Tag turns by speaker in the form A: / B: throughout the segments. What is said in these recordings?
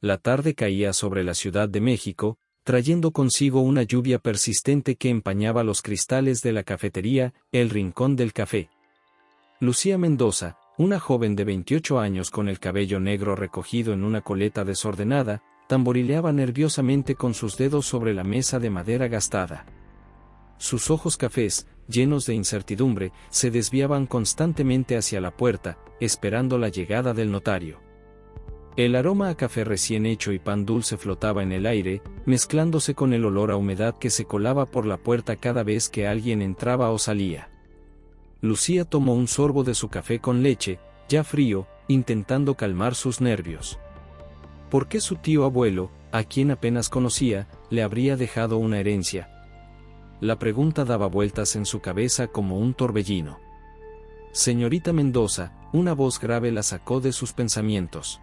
A: La tarde caía sobre la Ciudad de México, trayendo consigo una lluvia persistente que empañaba los cristales de la cafetería El Rincón del Café. Lucía Mendoza, una joven de 28 años con el cabello negro recogido en una coleta desordenada, tamborileaba nerviosamente con sus dedos sobre la mesa de madera gastada. Sus ojos cafés, llenos de incertidumbre, se desviaban constantemente hacia la puerta, esperando la llegada del notario. El aroma a café recién hecho y pan dulce flotaba en el aire, mezclándose con el olor a humedad que se colaba por la puerta cada vez que alguien entraba o salía. Lucía tomó un sorbo de su café con leche, ya frío, intentando calmar sus nervios. ¿Por qué su tío abuelo, a quien apenas conocía, le habría dejado una herencia? La pregunta daba vueltas en su cabeza como un torbellino. Señorita Mendoza, una voz grave la sacó de sus pensamientos.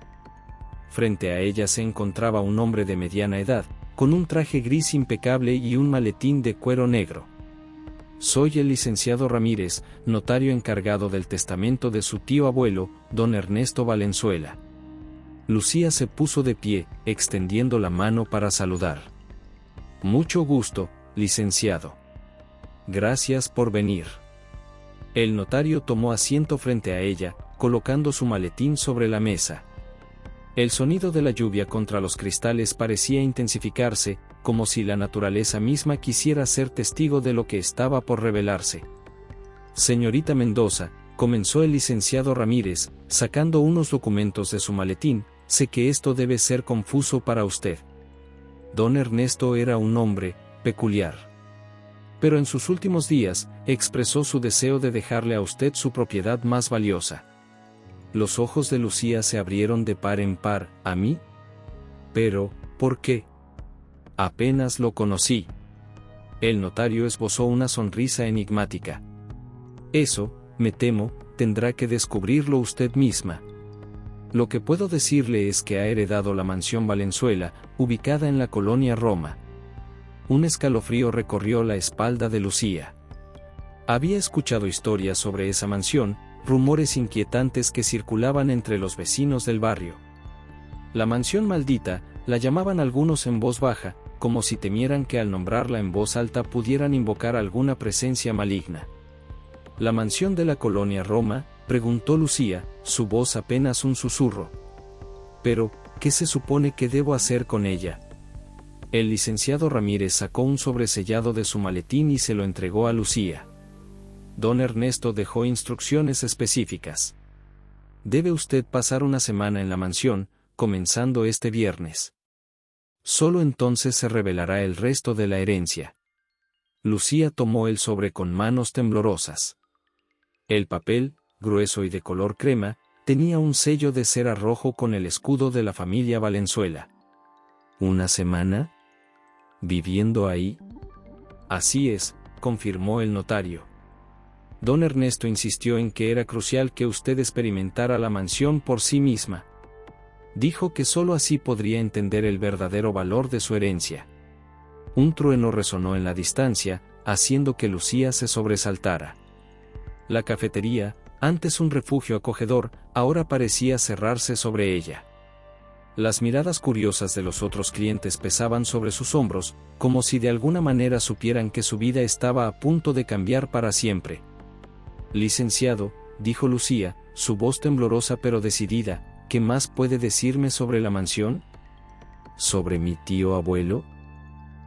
A: Frente a ella se encontraba un hombre de mediana edad, con un traje gris impecable y un maletín de cuero negro. Soy el licenciado Ramírez, notario encargado del testamento de su tío abuelo, don Ernesto Valenzuela. Lucía se puso de pie, extendiendo la mano para saludar. Mucho gusto, licenciado. Gracias por venir. El notario tomó asiento frente a ella, colocando su maletín sobre la mesa. El sonido de la lluvia contra los cristales parecía intensificarse, como si la naturaleza misma quisiera ser testigo de lo que estaba por revelarse. Señorita Mendoza, comenzó el licenciado Ramírez, sacando unos documentos de su maletín, sé que esto debe ser confuso para usted. Don Ernesto era un hombre peculiar. Pero en sus últimos días, expresó su deseo de dejarle a usted su propiedad más valiosa. Los ojos de Lucía se abrieron de par en par. ¿A mí? Pero, ¿por qué? Apenas lo conocí. El notario esbozó una sonrisa enigmática. Eso, me temo, tendrá que descubrirlo usted misma. Lo que puedo decirle es que ha heredado la mansión Valenzuela, ubicada en la colonia Roma. Un escalofrío recorrió la espalda de Lucía. Había escuchado historias sobre esa mansión, rumores inquietantes que circulaban entre los vecinos del barrio. La mansión maldita, la llamaban algunos en voz baja, como si temieran que al nombrarla en voz alta pudieran invocar alguna presencia maligna. ¿La mansión de la colonia Roma?, preguntó Lucía, su voz apenas un susurro. Pero, ¿qué se supone que debo hacer con ella? El licenciado Ramírez sacó un sobresellado de su maletín y se lo entregó a Lucía. Don Ernesto dejó instrucciones específicas. Debe usted pasar una semana en la mansión, comenzando este viernes. Solo entonces se revelará el resto de la herencia. Lucía tomó el sobre con manos temblorosas. El papel, grueso y de color crema, tenía un sello de cera rojo con el escudo de la familia Valenzuela. ¿Una semana? ¿Viviendo ahí? Así es, confirmó el notario. Don Ernesto insistió en que era crucial que usted experimentara la mansión por sí misma. Dijo que sólo así podría entender el verdadero valor de su herencia. Un trueno resonó en la distancia, haciendo que Lucía se sobresaltara. La cafetería, antes un refugio acogedor, ahora parecía cerrarse sobre ella. Las miradas curiosas de los otros clientes pesaban sobre sus hombros, como si de alguna manera supieran que su vida estaba a punto de cambiar para siempre. Licenciado, dijo Lucía, su voz temblorosa pero decidida, ¿qué más puede decirme sobre la mansión? ¿Sobre mi tío abuelo?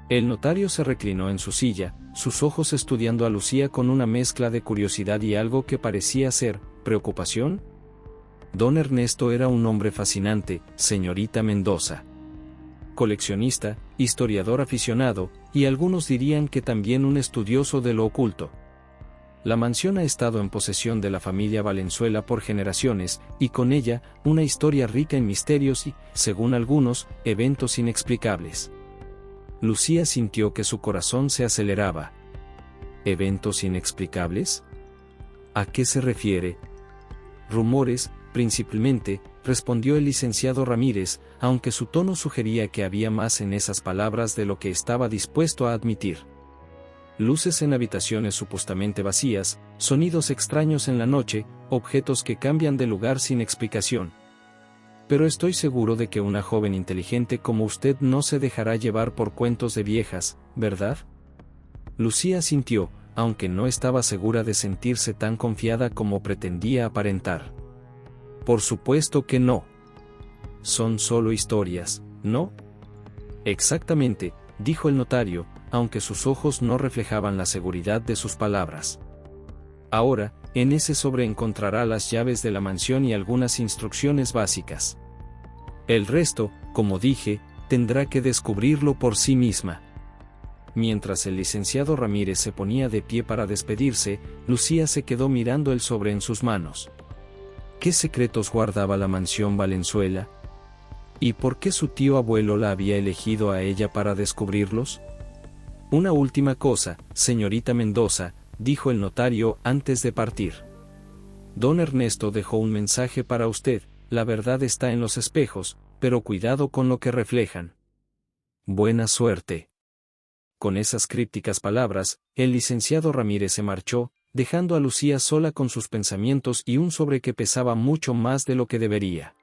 A: El notario se reclinó en su silla, sus ojos estudiando a Lucía con una mezcla de curiosidad y algo que parecía ser preocupación. Don Ernesto era un hombre fascinante, señorita Mendoza. Coleccionista, historiador aficionado, y algunos dirían que también un estudioso de lo oculto. La mansión ha estado en posesión de la familia Valenzuela por generaciones, y con ella, una historia rica en misterios y, según algunos, eventos inexplicables. Lucía sintió que su corazón se aceleraba. ¿Eventos inexplicables? ¿A qué se refiere? Rumores, principalmente, respondió el licenciado Ramírez, aunque su tono sugería que había más en esas palabras de lo que estaba dispuesto a admitir. Luces en habitaciones supuestamente vacías, sonidos extraños en la noche, objetos que cambian de lugar sin explicación. pero estoy seguro de que una joven inteligente como usted no se dejará llevar por cuentos de viejas, ¿verdad? Lucía asintió, aunque no estaba segura de sentirse tan confiada como pretendía aparentar. Por supuesto que no. Son solo historias, ¿no? Exactamente, dijo el notario, aunque sus ojos no reflejaban la seguridad de sus palabras. Ahora, en ese sobre encontrará las llaves de la mansión y algunas instrucciones básicas. El resto, como dije, tendrá que descubrirlo por sí misma. Mientras el licenciado Ramírez se ponía de pie para despedirse, Lucía se quedó mirando el sobre en sus manos. ¿Qué secretos guardaba la mansión Valenzuela? ¿Y por qué su tío abuelo la había elegido a ella para descubrirlos? Una última cosa, señorita Mendoza, dijo el notario antes de partir. Don Ernesto dejó un mensaje para usted, la verdad está en los espejos, pero cuidado con lo que reflejan. Buena suerte. Con esas crípticas palabras, el licenciado Ramírez se marchó, dejando a Lucía sola con sus pensamientos y un sobre que pesaba mucho más de lo que debería.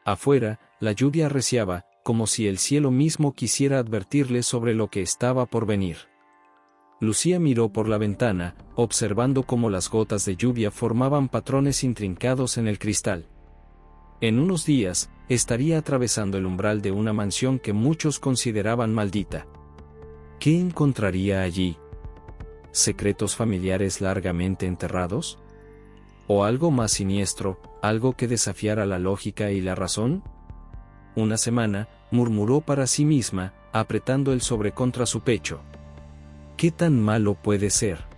A: Afuera, la lluvia arreciaba, como si el cielo mismo quisiera advertirle sobre lo que estaba por venir. Lucía miró por la ventana, observando cómo las gotas de lluvia formaban patrones intrincados en el cristal. En unos días, estaría atravesando el umbral de una mansión que muchos consideraban maldita. ¿Qué encontraría allí? ¿Secretos familiares largamente enterrados? ¿O algo más siniestro, algo que desafiara la lógica y la razón? Una semana, murmuró para sí misma, apretando el sobre contra su pecho. ¿Qué tan malo puede ser?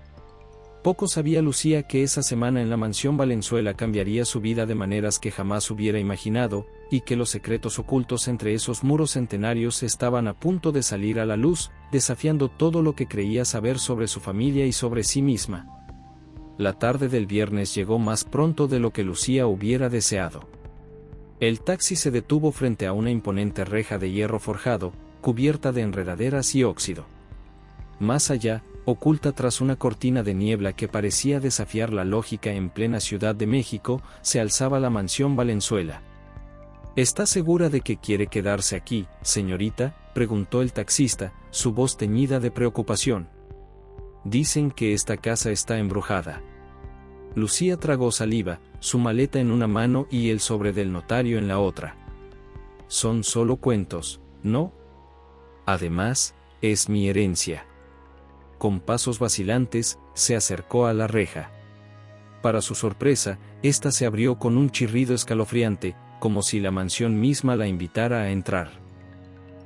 A: Poco sabía Lucía que esa semana en la mansión Valenzuela cambiaría su vida de maneras que jamás hubiera imaginado, y que los secretos ocultos entre esos muros centenarios estaban a punto de salir a la luz, desafiando todo lo que creía saber sobre su familia y sobre sí misma. La tarde del viernes llegó más pronto de lo que Lucía hubiera deseado. El taxi se detuvo frente a una imponente reja de hierro forjado, cubierta de enredaderas y óxido. Más allá, oculta tras una cortina de niebla que parecía desafiar la lógica en plena Ciudad de México, se alzaba la mansión Valenzuela. ¿Está segura de que quiere quedarse aquí, señorita?, preguntó el taxista, su voz teñida de preocupación. Dicen que esta casa está embrujada. Lucía tragó saliva, su maleta en una mano y el sobre del notario en la otra. Son solo cuentos, ¿no? Además, es mi herencia. Con pasos vacilantes, se acercó a la reja. Para su sorpresa, ésta se abrió con un chirrido escalofriante, como si la mansión misma la invitara a entrar.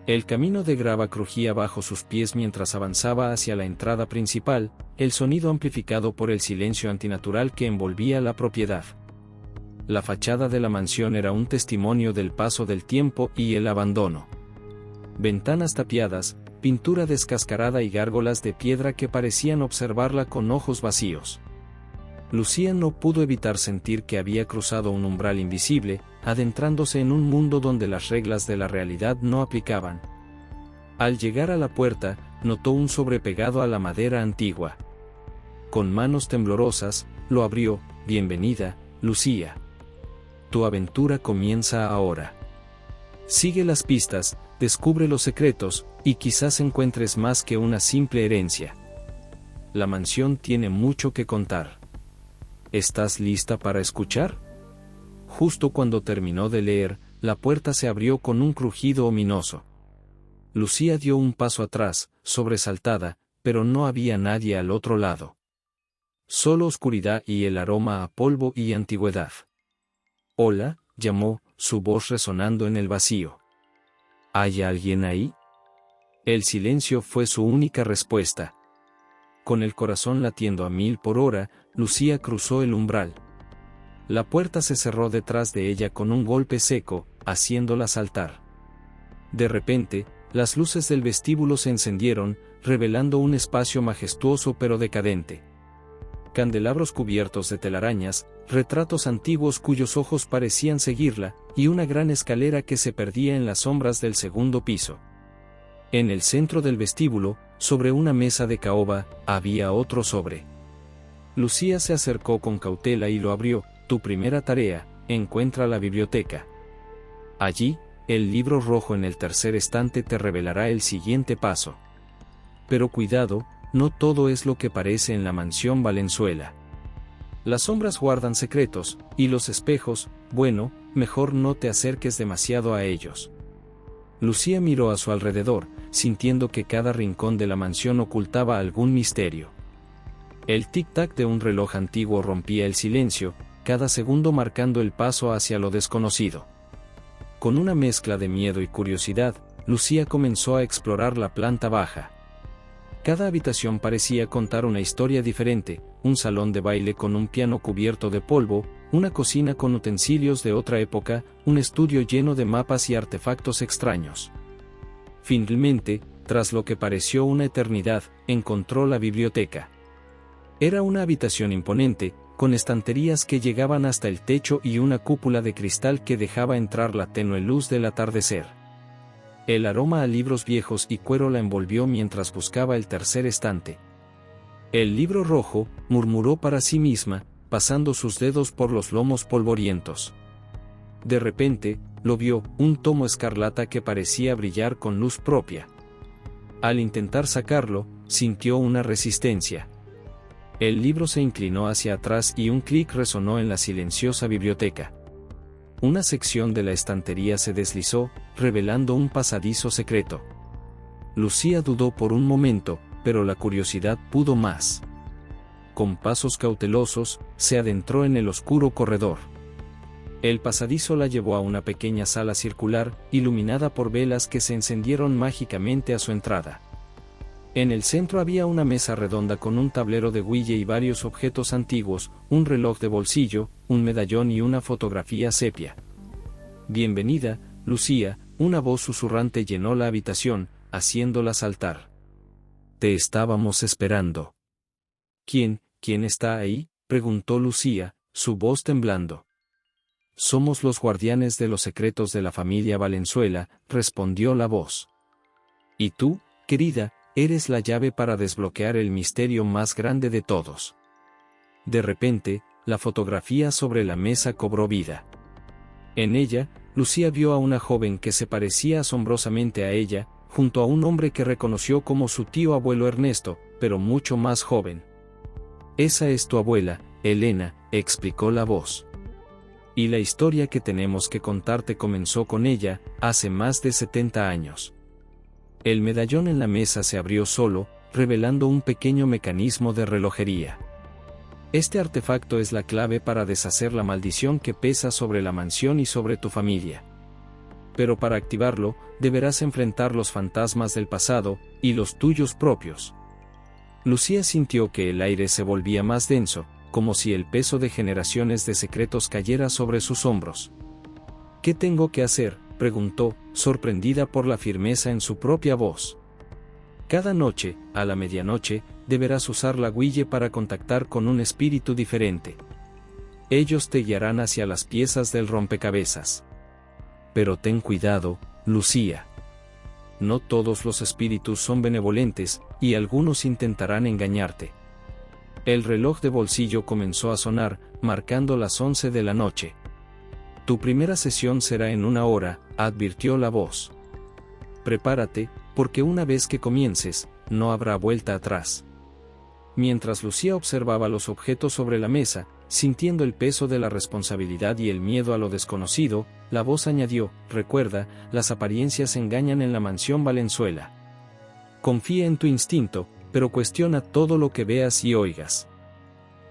A: El camino de grava crujía bajo sus pies mientras avanzaba hacia la entrada principal, el sonido amplificado por el silencio antinatural que envolvía la propiedad. La fachada de la mansión era un testimonio del paso del tiempo y el abandono. Ventanas tapiadas, pintura descascarada y gárgolas de piedra que parecían observarla con ojos vacíos. Lucía no pudo evitar sentir que había cruzado un umbral invisible, adentrándose en un mundo donde las reglas de la realidad no aplicaban. Al llegar a la puerta, notó un sobre pegado a la madera antigua. Con manos temblorosas, lo abrió. Bienvenida, Lucía. Tu aventura comienza ahora. Sigue las pistas, descubre los secretos, y quizás encuentres más que una simple herencia. La mansión tiene mucho que contar. ¿Estás lista para escuchar? Justo cuando terminó de leer, la puerta se abrió con un crujido ominoso. Lucía dio un paso atrás, sobresaltada, pero no había nadie al otro lado. Solo oscuridad y el aroma a polvo y antigüedad. Hola, llamó, su voz resonando en el vacío. ¿Hay alguien ahí? El silencio fue su única respuesta. Con el corazón latiendo a 1000 por hora, Lucía cruzó el umbral. La puerta se cerró detrás de ella con un golpe seco, haciéndola saltar. De repente, las luces del vestíbulo se encendieron, revelando un espacio majestuoso pero decadente. Candelabros cubiertos de telarañas, retratos antiguos cuyos ojos parecían seguirla, y una gran escalera que se perdía en las sombras del segundo piso. En el centro del vestíbulo, sobre una mesa de caoba, había otro sobre. Lucía se acercó con cautela y lo abrió. Tu primera tarea, encuentra la biblioteca. Allí, el libro rojo en el tercer estante te revelará el siguiente paso. Pero cuidado, no todo es lo que parece en la mansión Valenzuela. Las sombras guardan secretos, y los espejos, bueno, mejor no te acerques demasiado a ellos. Lucía miró a su alrededor, sintiendo que cada rincón de la mansión ocultaba algún misterio. El tic-tac de un reloj antiguo rompía el silencio, cada segundo marcando el paso hacia lo desconocido. Con una mezcla de miedo y curiosidad, Lucía comenzó a explorar la planta baja. Cada habitación parecía contar una historia diferente: un salón de baile con un piano cubierto de polvo, una cocina con utensilios de otra época, un estudio lleno de mapas y artefactos extraños. Finalmente, tras lo que pareció una eternidad, encontró la biblioteca. Era una habitación imponente, con estanterías que llegaban hasta el techo y una cúpula de cristal que dejaba entrar la tenue luz del atardecer. El aroma a libros viejos y cuero la envolvió mientras buscaba el tercer estante. El libro rojo, murmuró para sí misma, pasando sus dedos por los lomos polvorientos. De repente, lo vio, un tomo escarlata que parecía brillar con luz propia. Al intentar sacarlo, sintió una resistencia. El libro se inclinó hacia atrás y un clic resonó en la silenciosa biblioteca. Una sección de la estantería se deslizó, revelando un pasadizo secreto. Lucía dudó por un momento, pero la curiosidad pudo más. Con pasos cautelosos, se adentró en el oscuro corredor. El pasadizo la llevó a una pequeña sala circular, iluminada por velas que se encendieron mágicamente a su entrada. En el centro había una mesa redonda con un tablero de Ouija y varios objetos antiguos, un reloj de bolsillo, un medallón y una fotografía sepia. «Bienvenida, Lucía», una voz susurrante llenó la habitación, haciéndola saltar. «Te estábamos esperando». ¿Quién está ahí?», preguntó Lucía, su voz temblando. «Somos los guardianes de los secretos de la familia Valenzuela», respondió la voz. «Y tú, querida, eres la llave para desbloquear el misterio más grande de todos». De repente, la fotografía sobre la mesa cobró vida. En ella, Lucía vio a una joven que se parecía asombrosamente a ella, junto a un hombre que reconoció como su tío abuelo Ernesto, pero mucho más joven. «Esa es tu abuela, Elena», explicó la voz. «Y la historia que tenemos que contarte comenzó con ella, hace más de 70 años». El medallón en la mesa se abrió solo, revelando un pequeño mecanismo de relojería. «Este artefacto es la clave para deshacer la maldición que pesa sobre la mansión y sobre tu familia. Pero para activarlo, deberás enfrentar los fantasmas del pasado, y los tuyos propios». Lucía sintió que el aire se volvía más denso, como si el peso de generaciones de secretos cayera sobre sus hombros. «¿Qué tengo que hacer?», preguntó, sorprendida por la firmeza en su propia voz. «Cada noche, a la medianoche, deberás usar la Ouija para contactar con un espíritu diferente. Ellos te guiarán hacia las piezas del rompecabezas. Pero ten cuidado, Lucía. No todos los espíritus son benevolentes, y algunos intentarán engañarte». El reloj de bolsillo comenzó a sonar, marcando las 11 de la noche. «Tu primera sesión será en 1 hora», advirtió la voz. «Prepárate, porque una vez que comiences, no habrá vuelta atrás». Mientras Lucía observaba los objetos sobre la mesa, sintiendo el peso de la responsabilidad y el miedo a lo desconocido, la voz añadió: «Recuerda, las apariencias engañan en la mansión Valenzuela. Confía en tu instinto, pero cuestiona todo lo que veas y oigas».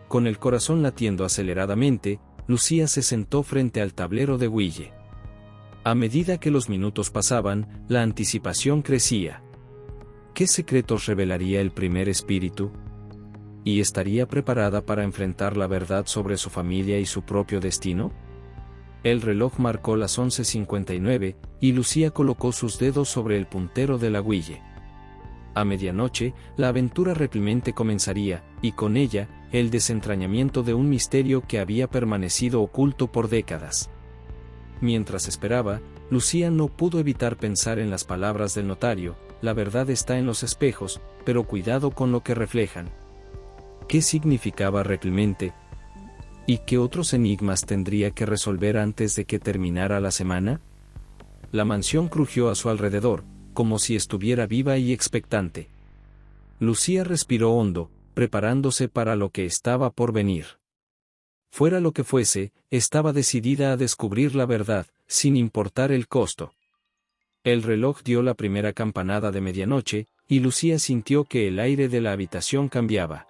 A: Con el corazón latiendo aceleradamente, Lucía se sentó frente al tablero de Ouija. A medida que los minutos pasaban, la anticipación crecía. ¿Qué secretos revelaría el primer espíritu? ¿Y estaría preparada para enfrentar la verdad sobre su familia y su propio destino? El reloj marcó las 11:59, y Lucía colocó sus dedos sobre el puntero de la Ouija. A medianoche, la aventura replemente comenzaría, y con ella, el desentrañamiento de un misterio que había permanecido oculto por décadas. Mientras esperaba, Lucía no pudo evitar pensar en las palabras del notario: «La verdad está en los espejos, pero cuidado con lo que reflejan». ¿Qué significaba replemente? ¿Y qué otros enigmas tendría que resolver antes de que terminara la semana? La mansión crujió a su alrededor, como si estuviera viva y expectante. Lucía respiró hondo, preparándose para lo que estaba por venir. Fuera lo que fuese, estaba decidida a descubrir la verdad, sin importar el costo. El reloj dio la primera campanada de medianoche, y Lucía sintió que el aire de la habitación cambiaba.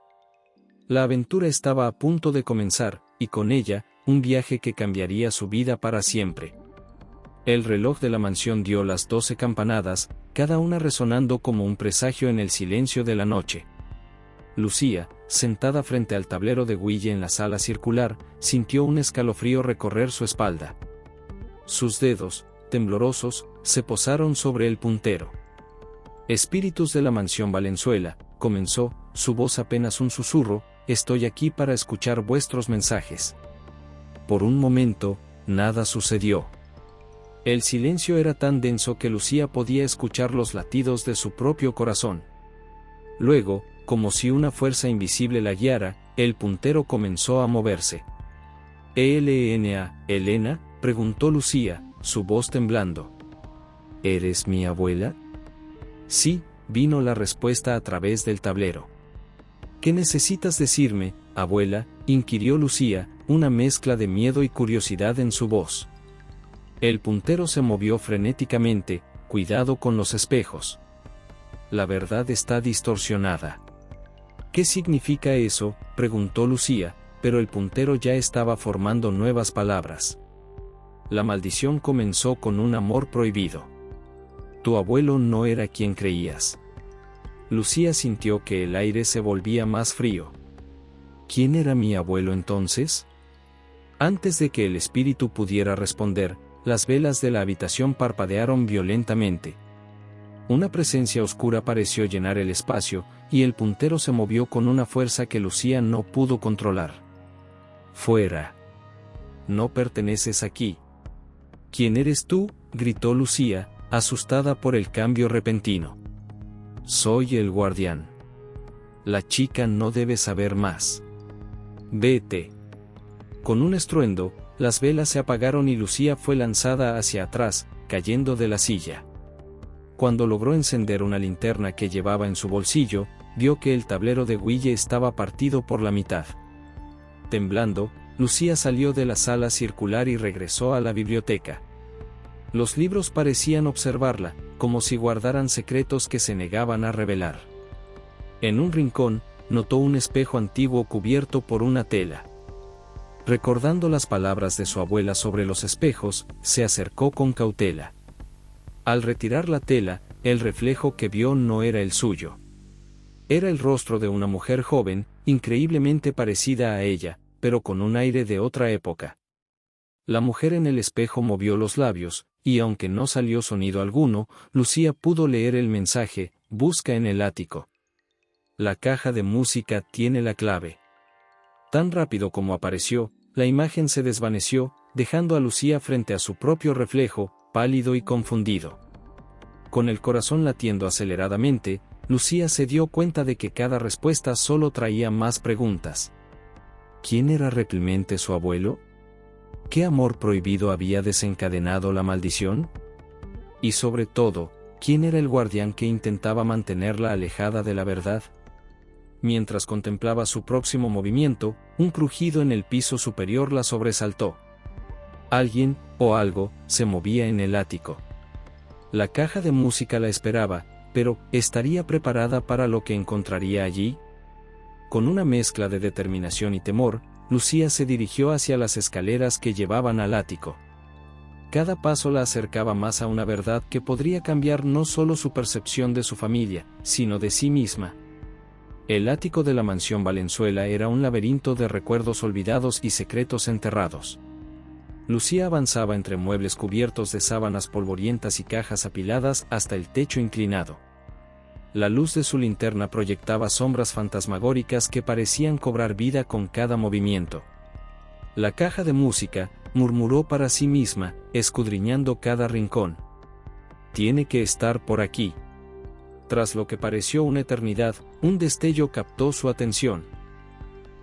A: La aventura estaba a punto de comenzar, y con ella, un viaje que cambiaría su vida para siempre. El reloj de la mansión dio las 12 campanadas, cada una resonando como un presagio en el silencio de la noche. Lucía, sentada frente al tablero de Ouija en la sala circular, sintió un escalofrío recorrer su espalda. Sus dedos, temblorosos, se posaron sobre el puntero. «Espíritus de la mansión Valenzuela», comenzó, su voz apenas un susurro, «estoy aquí para escuchar vuestros mensajes». Por un momento, nada sucedió. El silencio era tan denso que Lucía podía escuchar los latidos de su propio corazón. Luego, como si una fuerza invisible la guiara, el puntero comenzó a moverse. «¿Elena, Elena?», preguntó Lucía, su voz temblando. «¿Eres mi abuela?». «Sí», vino la respuesta a través del tablero. «¿Qué necesitas decirme, abuela?», inquirió Lucía, una mezcla de miedo y curiosidad en su voz. El puntero se movió frenéticamente, «Cuidado con los espejos. La verdad está distorsionada». «¿Qué significa eso?», preguntó Lucía, pero el puntero ya estaba formando nuevas palabras. «La maldición comenzó con un amor prohibido. Tu abuelo no era quien creías». Lucía sintió que el aire se volvía más frío. «¿Quién era mi abuelo entonces?». Antes de que el espíritu pudiera responder, las velas de la habitación parpadearon violentamente. Una presencia oscura pareció llenar el espacio, y el puntero se movió con una fuerza que Lucía no pudo controlar. «Fuera. No perteneces aquí». «¿Quién eres tú?», gritó Lucía, asustada por el cambio repentino. «Soy el guardián. La chica no debe saber más. Vete». Con un estruendo, las velas se apagaron y Lucía fue lanzada hacia atrás, cayendo de la silla. Cuando logró encender una linterna que llevaba en su bolsillo, vio que el tablero de Ouija estaba partido por la mitad. Temblando, Lucía salió de la sala circular y regresó a la biblioteca. Los libros parecían observarla, como si guardaran secretos que se negaban a revelar. En un rincón, notó un espejo antiguo cubierto por una tela. Recordando las palabras de su abuela sobre los espejos, se acercó con cautela. Al retirar la tela, el reflejo que vio no era el suyo. Era el rostro de una mujer joven, increíblemente parecida a ella, pero con un aire de otra época. La mujer en el espejo movió los labios, y aunque no salió sonido alguno, Lucía pudo leer el mensaje: «Busca en el ático. La caja de música tiene la clave». Tan rápido como apareció, la imagen se desvaneció, dejando a Lucía frente a su propio reflejo, pálido y confundido. Con el corazón latiendo aceleradamente, Lucía se dio cuenta de que cada respuesta solo traía más preguntas. ¿Quién era realmente su abuelo? ¿Qué amor prohibido había desencadenado la maldición? Y sobre todo, ¿quién era el guardián que intentaba mantenerla alejada de la verdad? Mientras contemplaba su próximo movimiento, un crujido en el piso superior la sobresaltó. Alguien, o algo, se movía en el ático. La caja de música la esperaba, pero ¿estaría preparada para lo que encontraría allí? Con una mezcla de determinación y temor, Lucía se dirigió hacia las escaleras que llevaban al ático. Cada paso la acercaba más a una verdad que podría cambiar no solo su percepción de su familia, sino de sí misma. El ático de la mansión Valenzuela era un laberinto de recuerdos olvidados y secretos enterrados. Lucía avanzaba entre muebles cubiertos de sábanas polvorientas y cajas apiladas hasta el techo inclinado. La luz de su linterna proyectaba sombras fantasmagóricas que parecían cobrar vida con cada movimiento. La caja de música, murmuró para sí misma, escudriñando cada rincón. Tiene que estar por aquí. Tras lo que pareció una eternidad, un destello captó su atención.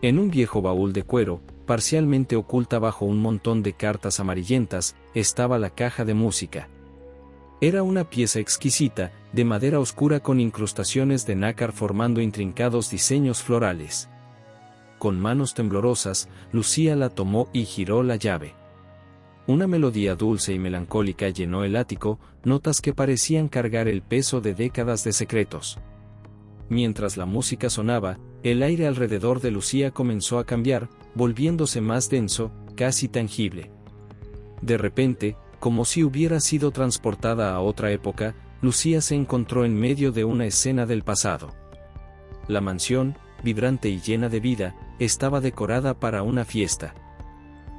A: En un viejo baúl de cuero, parcialmente oculta bajo un montón de cartas amarillentas, estaba la caja de música. Era una pieza exquisita, de madera oscura con incrustaciones de nácar formando intrincados diseños florales. Con manos temblorosas, Lucía la tomó y giró la llave. Una melodía dulce y melancólica llenó el ático, notas que parecían cargar el peso de décadas de secretos. Mientras la música sonaba, el aire alrededor de Lucía comenzó a cambiar, volviéndose más denso, casi tangible. De repente, como si hubiera sido transportada a otra época, Lucía se encontró en medio de una escena del pasado. La mansión, vibrante y llena de vida, estaba decorada para una fiesta.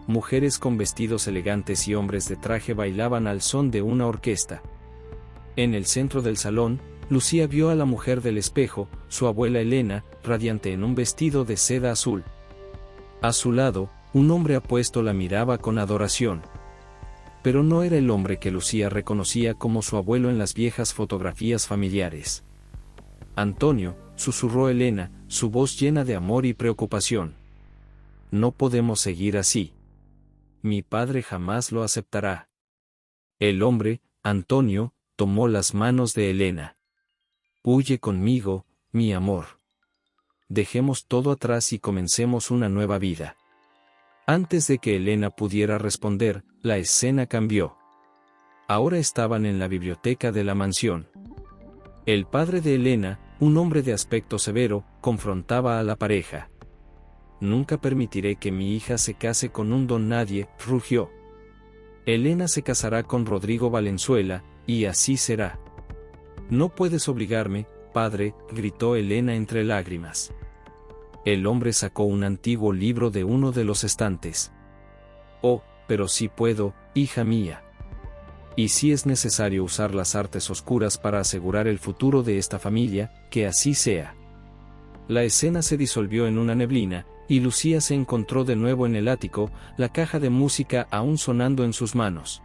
A: Mujeres con vestidos elegantes y hombres de traje bailaban al son de una orquesta. En el centro del salón, Lucía vio a la mujer del espejo, su abuela Elena, radiante en un vestido de seda azul. A su lado, un hombre apuesto la miraba con adoración. Pero no era el hombre que Lucía reconocía como su abuelo en las viejas fotografías familiares. «Antonio», susurró Elena, su voz llena de amor y preocupación. «No podemos seguir así. Mi padre jamás lo aceptará». El hombre, Antonio, tomó las manos de Elena. «Huye conmigo, mi amor. Dejemos todo atrás y comencemos una nueva vida». Antes de que Elena pudiera responder, la escena cambió. Ahora estaban en la biblioteca de la mansión. El padre de Elena, un hombre de aspecto severo, confrontaba a la pareja. «Nunca permitiré que mi hija se case con un don nadie», rugió. «Elena se casará con Rodrigo Valenzuela, y así será». «No puedes obligarme, padre», gritó Elena entre lágrimas. El hombre sacó un antiguo libro de uno de los estantes. «Oh, pero sí puedo, hija mía. Y si es necesario usar las artes oscuras para asegurar el futuro de esta familia, que así sea». La escena se disolvió en una neblina, y Lucía se encontró de nuevo en el ático, la caja de música aún sonando en sus manos.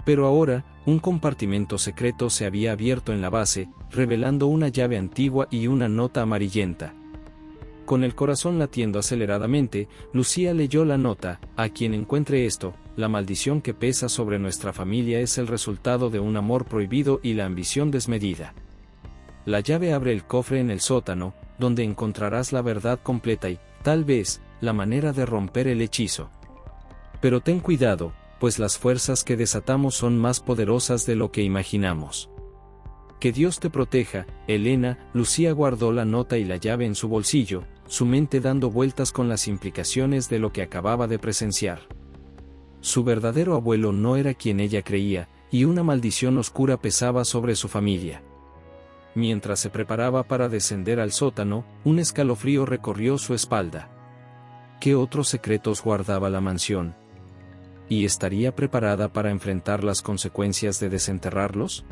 A: Pero ahora, un compartimento secreto se había abierto en la base, revelando una llave antigua y una nota amarillenta. Con el corazón latiendo aceleradamente, Lucía leyó la nota: «A quien encuentre esto, la maldición que pesa sobre nuestra familia es el resultado de un amor prohibido y la ambición desmedida. La llave abre el cofre en el sótano, donde encontrarás la verdad completa y, tal vez, la manera de romper el hechizo. Pero ten cuidado, pues las fuerzas que desatamos son más poderosas de lo que imaginamos. Que Dios te proteja, Elena». Lucía guardó la nota y la llave en su bolsillo, su mente dando vueltas con las implicaciones de lo que acababa de presenciar. Su verdadero abuelo no era quien ella creía, y una maldición oscura pesaba sobre su familia. Mientras se preparaba para descender al sótano, un escalofrío recorrió su espalda. ¿Qué otros secretos guardaba la mansión? ¿Y estaría preparada para enfrentar las consecuencias de desenterrarlos?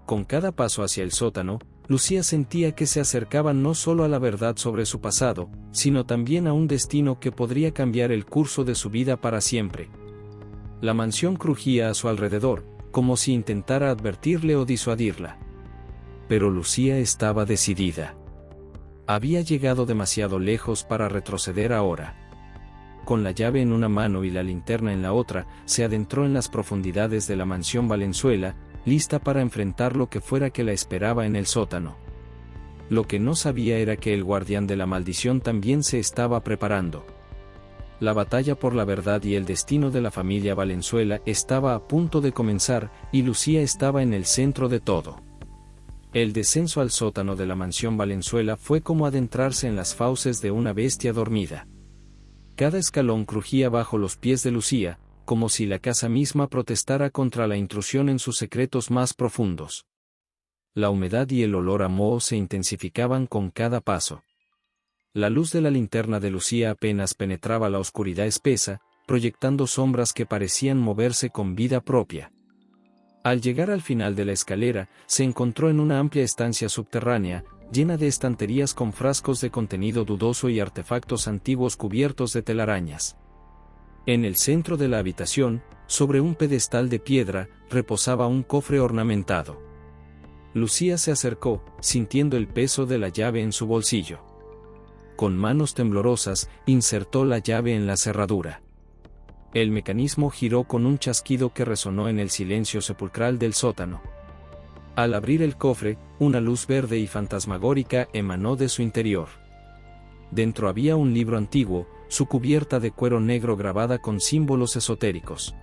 A: Con cada paso hacia el sótano, Lucía sentía que se acercaba no solo a la verdad sobre su pasado, sino también a un destino que podría cambiar el curso de su vida para siempre. La mansión crujía a su alrededor, como si intentara advertirle o disuadirla. Pero Lucía estaba decidida. Había llegado demasiado lejos para retroceder ahora. Con la llave en una mano y la linterna en la otra, se adentró en las profundidades de la mansión Valenzuela, lista para enfrentar lo que fuera que la esperaba en el sótano. Lo que no sabía era que el guardián de la maldición también se estaba preparando. La batalla por la verdad y el destino de la familia Valenzuela estaba a punto de comenzar, y Lucía estaba en el centro de todo. El descenso al sótano de la mansión Valenzuela fue como adentrarse en las fauces de una bestia dormida. Cada escalón crujía bajo los pies de Lucía, como si la casa misma protestara contra la intrusión en sus secretos más profundos. La humedad y el olor a moho se intensificaban con cada paso. La luz de la linterna de Lucía apenas penetraba la oscuridad espesa, proyectando sombras que parecían moverse con vida propia. Al llegar al final de la escalera, se encontró en una amplia estancia subterránea, llena de estanterías con frascos de contenido dudoso y artefactos antiguos cubiertos de telarañas. En el centro de la habitación, sobre un pedestal de piedra, reposaba un cofre ornamentado. Lucía se acercó, sintiendo el peso de la llave en su bolsillo. Con manos temblorosas, insertó la llave en la cerradura. El mecanismo giró con un chasquido que resonó en el silencio sepulcral del sótano. Al abrir el cofre, una luz verde y fantasmagórica emanó de su interior. Dentro había un libro antiguo, su cubierta de cuero negro grabada con símbolos esotéricos.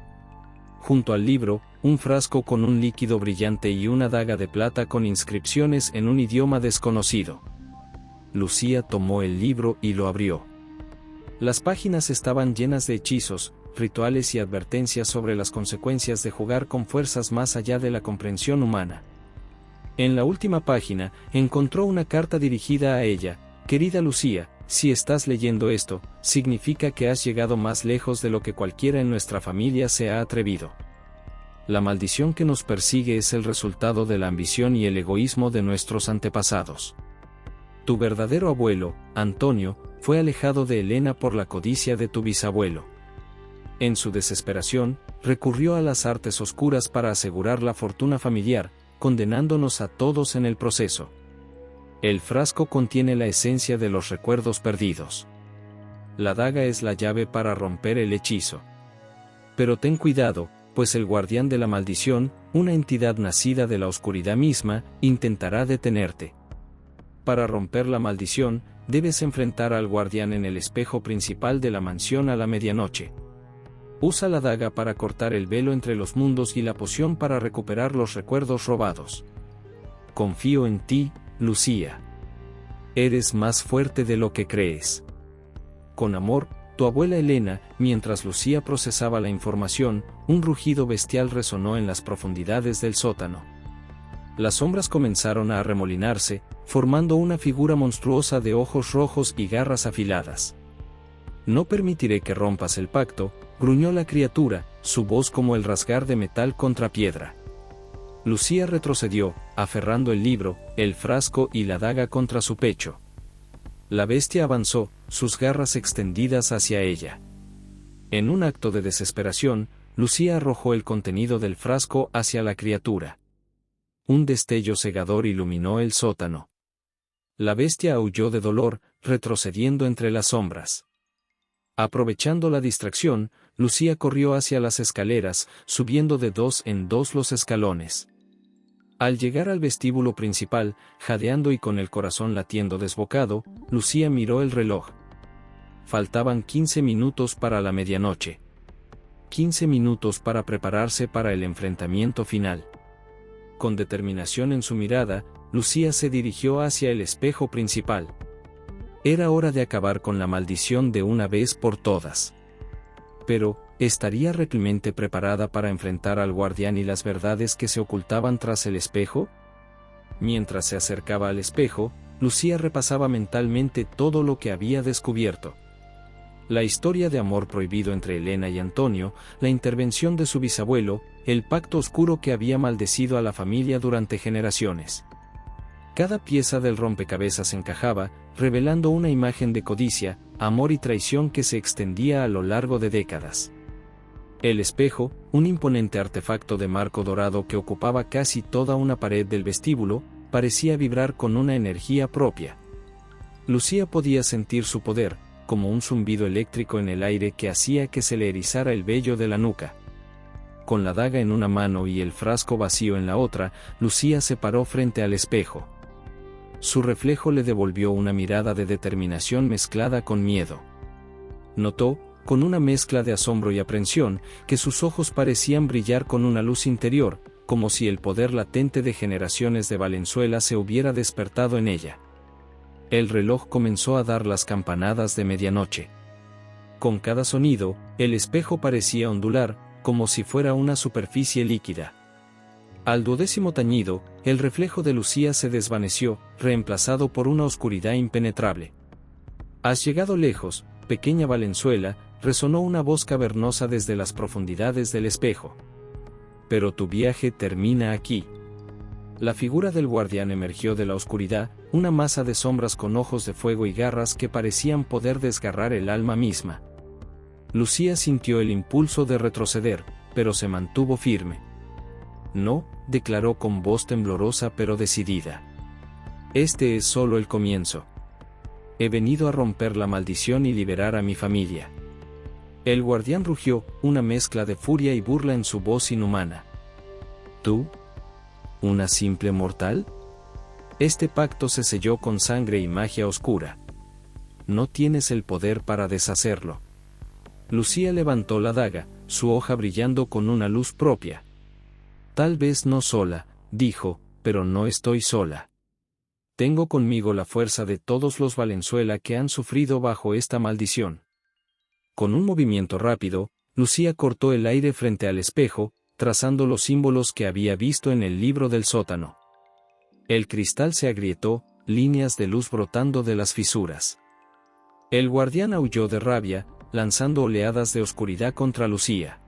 A: Junto al libro, un frasco con un líquido brillante y una daga de plata con inscripciones en un idioma desconocido. Lucía tomó el libro y lo abrió. Las páginas estaban llenas de hechizos, rituales y advertencias sobre las consecuencias de jugar con fuerzas más allá de la comprensión humana. En la última página, encontró una carta dirigida a ella: «Querida Lucía, si estás leyendo esto, significa que has llegado más lejos de lo que cualquiera en nuestra familia se ha atrevido. La maldición que nos persigue es el resultado de la ambición y el egoísmo de nuestros antepasados. Tu verdadero abuelo, Antonio, fue alejado de Elena por la codicia de tu bisabuelo. En su desesperación, recurrió a las artes oscuras para asegurar la fortuna familiar, condenándonos a todos en el proceso. El frasco contiene la esencia de los recuerdos perdidos. La daga es la llave para romper el hechizo. Pero ten cuidado, pues el guardián de la maldición, una entidad nacida de la oscuridad misma, intentará detenerte. Para romper la maldición, debes enfrentar al guardián en el espejo principal de la mansión a la medianoche. Usa la daga para cortar el velo entre los mundos y la poción para recuperar los recuerdos robados. Confío en ti, Lucía. Eres más fuerte de lo que crees. Con amor, tu abuela Elena». Mientras Lucía procesaba la información, un rugido bestial resonó en las profundidades del sótano. Las sombras comenzaron a arremolinarse, formando una figura monstruosa de ojos rojos y garras afiladas. «No permitiré que rompas el pacto», gruñó la criatura, su voz como el rasgar de metal contra piedra. Lucía retrocedió, aferrando el libro, el frasco y la daga contra su pecho. La bestia avanzó, sus garras extendidas hacia ella. En un acto de desesperación, Lucía arrojó el contenido del frasco hacia la criatura. Un destello cegador iluminó el sótano. La bestia aulló de dolor, retrocediendo entre las sombras. Aprovechando la distracción, Lucía corrió hacia las escaleras, subiendo de 2 en 2 los escalones. Al llegar al vestíbulo principal, jadeando y con el corazón latiendo desbocado, Lucía miró el reloj. Faltaban 15 minutos para la medianoche. 15 minutos para prepararse para el enfrentamiento final. Con determinación en su mirada, Lucía se dirigió hacia el espejo principal. Era hora de acabar con la maldición de una vez por todas. Pero, ¿estaría realmente preparada para enfrentar al guardián y las verdades que se ocultaban tras el espejo? Mientras se acercaba al espejo, Lucía repasaba mentalmente todo lo que había descubierto. La historia de amor prohibido entre Elena y Antonio, la intervención de su bisabuelo, el pacto oscuro que había maldecido a la familia durante generaciones. Cada pieza del rompecabezas encajaba, revelando una imagen de codicia, amor y traición que se extendía a lo largo de décadas. El espejo, un imponente artefacto de marco dorado que ocupaba casi toda una pared del vestíbulo, parecía vibrar con una energía propia. Lucía podía sentir su poder, como un zumbido eléctrico en el aire que hacía que se le erizara el vello de la nuca. Con la daga en una mano y el frasco vacío en la otra, Lucía se paró frente al espejo. Su reflejo le devolvió una mirada de determinación mezclada con miedo. Notó, con una mezcla de asombro y aprensión, que sus ojos parecían brillar con una luz interior, como si el poder latente de generaciones de Valenzuela se hubiera despertado en ella. El reloj comenzó a dar las campanadas de medianoche. Con cada sonido, el espejo parecía ondular, como si fuera una superficie líquida. Al 12º tañido, el reflejo de Lucía se desvaneció, reemplazado por una oscuridad impenetrable. «Has llegado lejos, pequeña Valenzuela», resonó una voz cavernosa desde las profundidades del espejo. «Pero tu viaje termina aquí». La figura del guardián emergió de la oscuridad, una masa de sombras con ojos de fuego y garras que parecían poder desgarrar el alma misma. Lucía sintió el impulso de retroceder, pero se mantuvo firme. «No», declaró con voz temblorosa pero decidida. «Este es solo el comienzo. He venido a romper la maldición y liberar a mi familia. El guardián rugió, una mezcla de furia y burla en su voz inhumana. ¿Tú? ¿Una simple mortal? Este pacto se selló con sangre y magia oscura. No tienes el poder para deshacerlo. Lucía levantó la daga, su hoja brillando con una luz propia. Tal vez no sola, dijo, pero no estoy sola. Tengo conmigo la fuerza de todos los Valenzuela que han sufrido bajo esta maldición. Con un movimiento rápido, Lucía cortó el aire frente al espejo, trazando los símbolos que había visto en el libro del sótano. El cristal se agrietó, líneas de luz brotando de las fisuras. El guardián aulló de rabia, lanzando oleadas de oscuridad contra Lucía.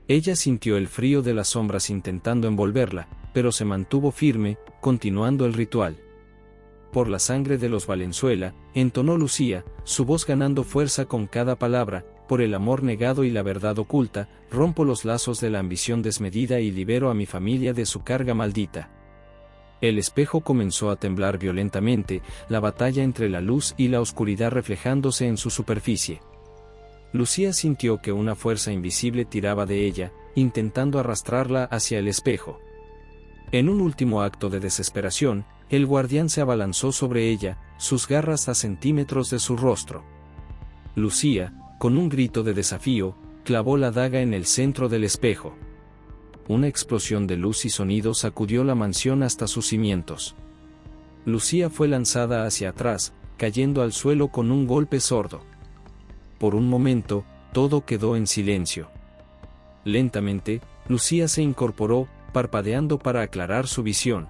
A: Ella sintió el frío de las sombras intentando envolverla, pero se mantuvo firme, continuando el ritual. Por la sangre de los Valenzuela, entonó Lucía, su voz ganando fuerza con cada palabra, por el amor negado y la verdad oculta, rompo los lazos de la ambición desmedida y libero a mi familia de su carga maldita. El espejo comenzó a temblar violentamente, la batalla entre la luz y la oscuridad reflejándose en su superficie. Lucía sintió que una fuerza invisible tiraba de ella, intentando arrastrarla hacia el espejo. En un último acto de desesperación, el guardián se abalanzó sobre ella, sus garras a centímetros de su rostro. Lucía, con un grito de desafío, clavó la daga en el centro del espejo. Una explosión de luz y sonido sacudió la mansión hasta sus cimientos. Lucía fue lanzada hacia atrás, cayendo al suelo con un golpe sordo. Por un momento, todo quedó en silencio. Lentamente, Lucía se incorporó, parpadeando para aclarar su visión.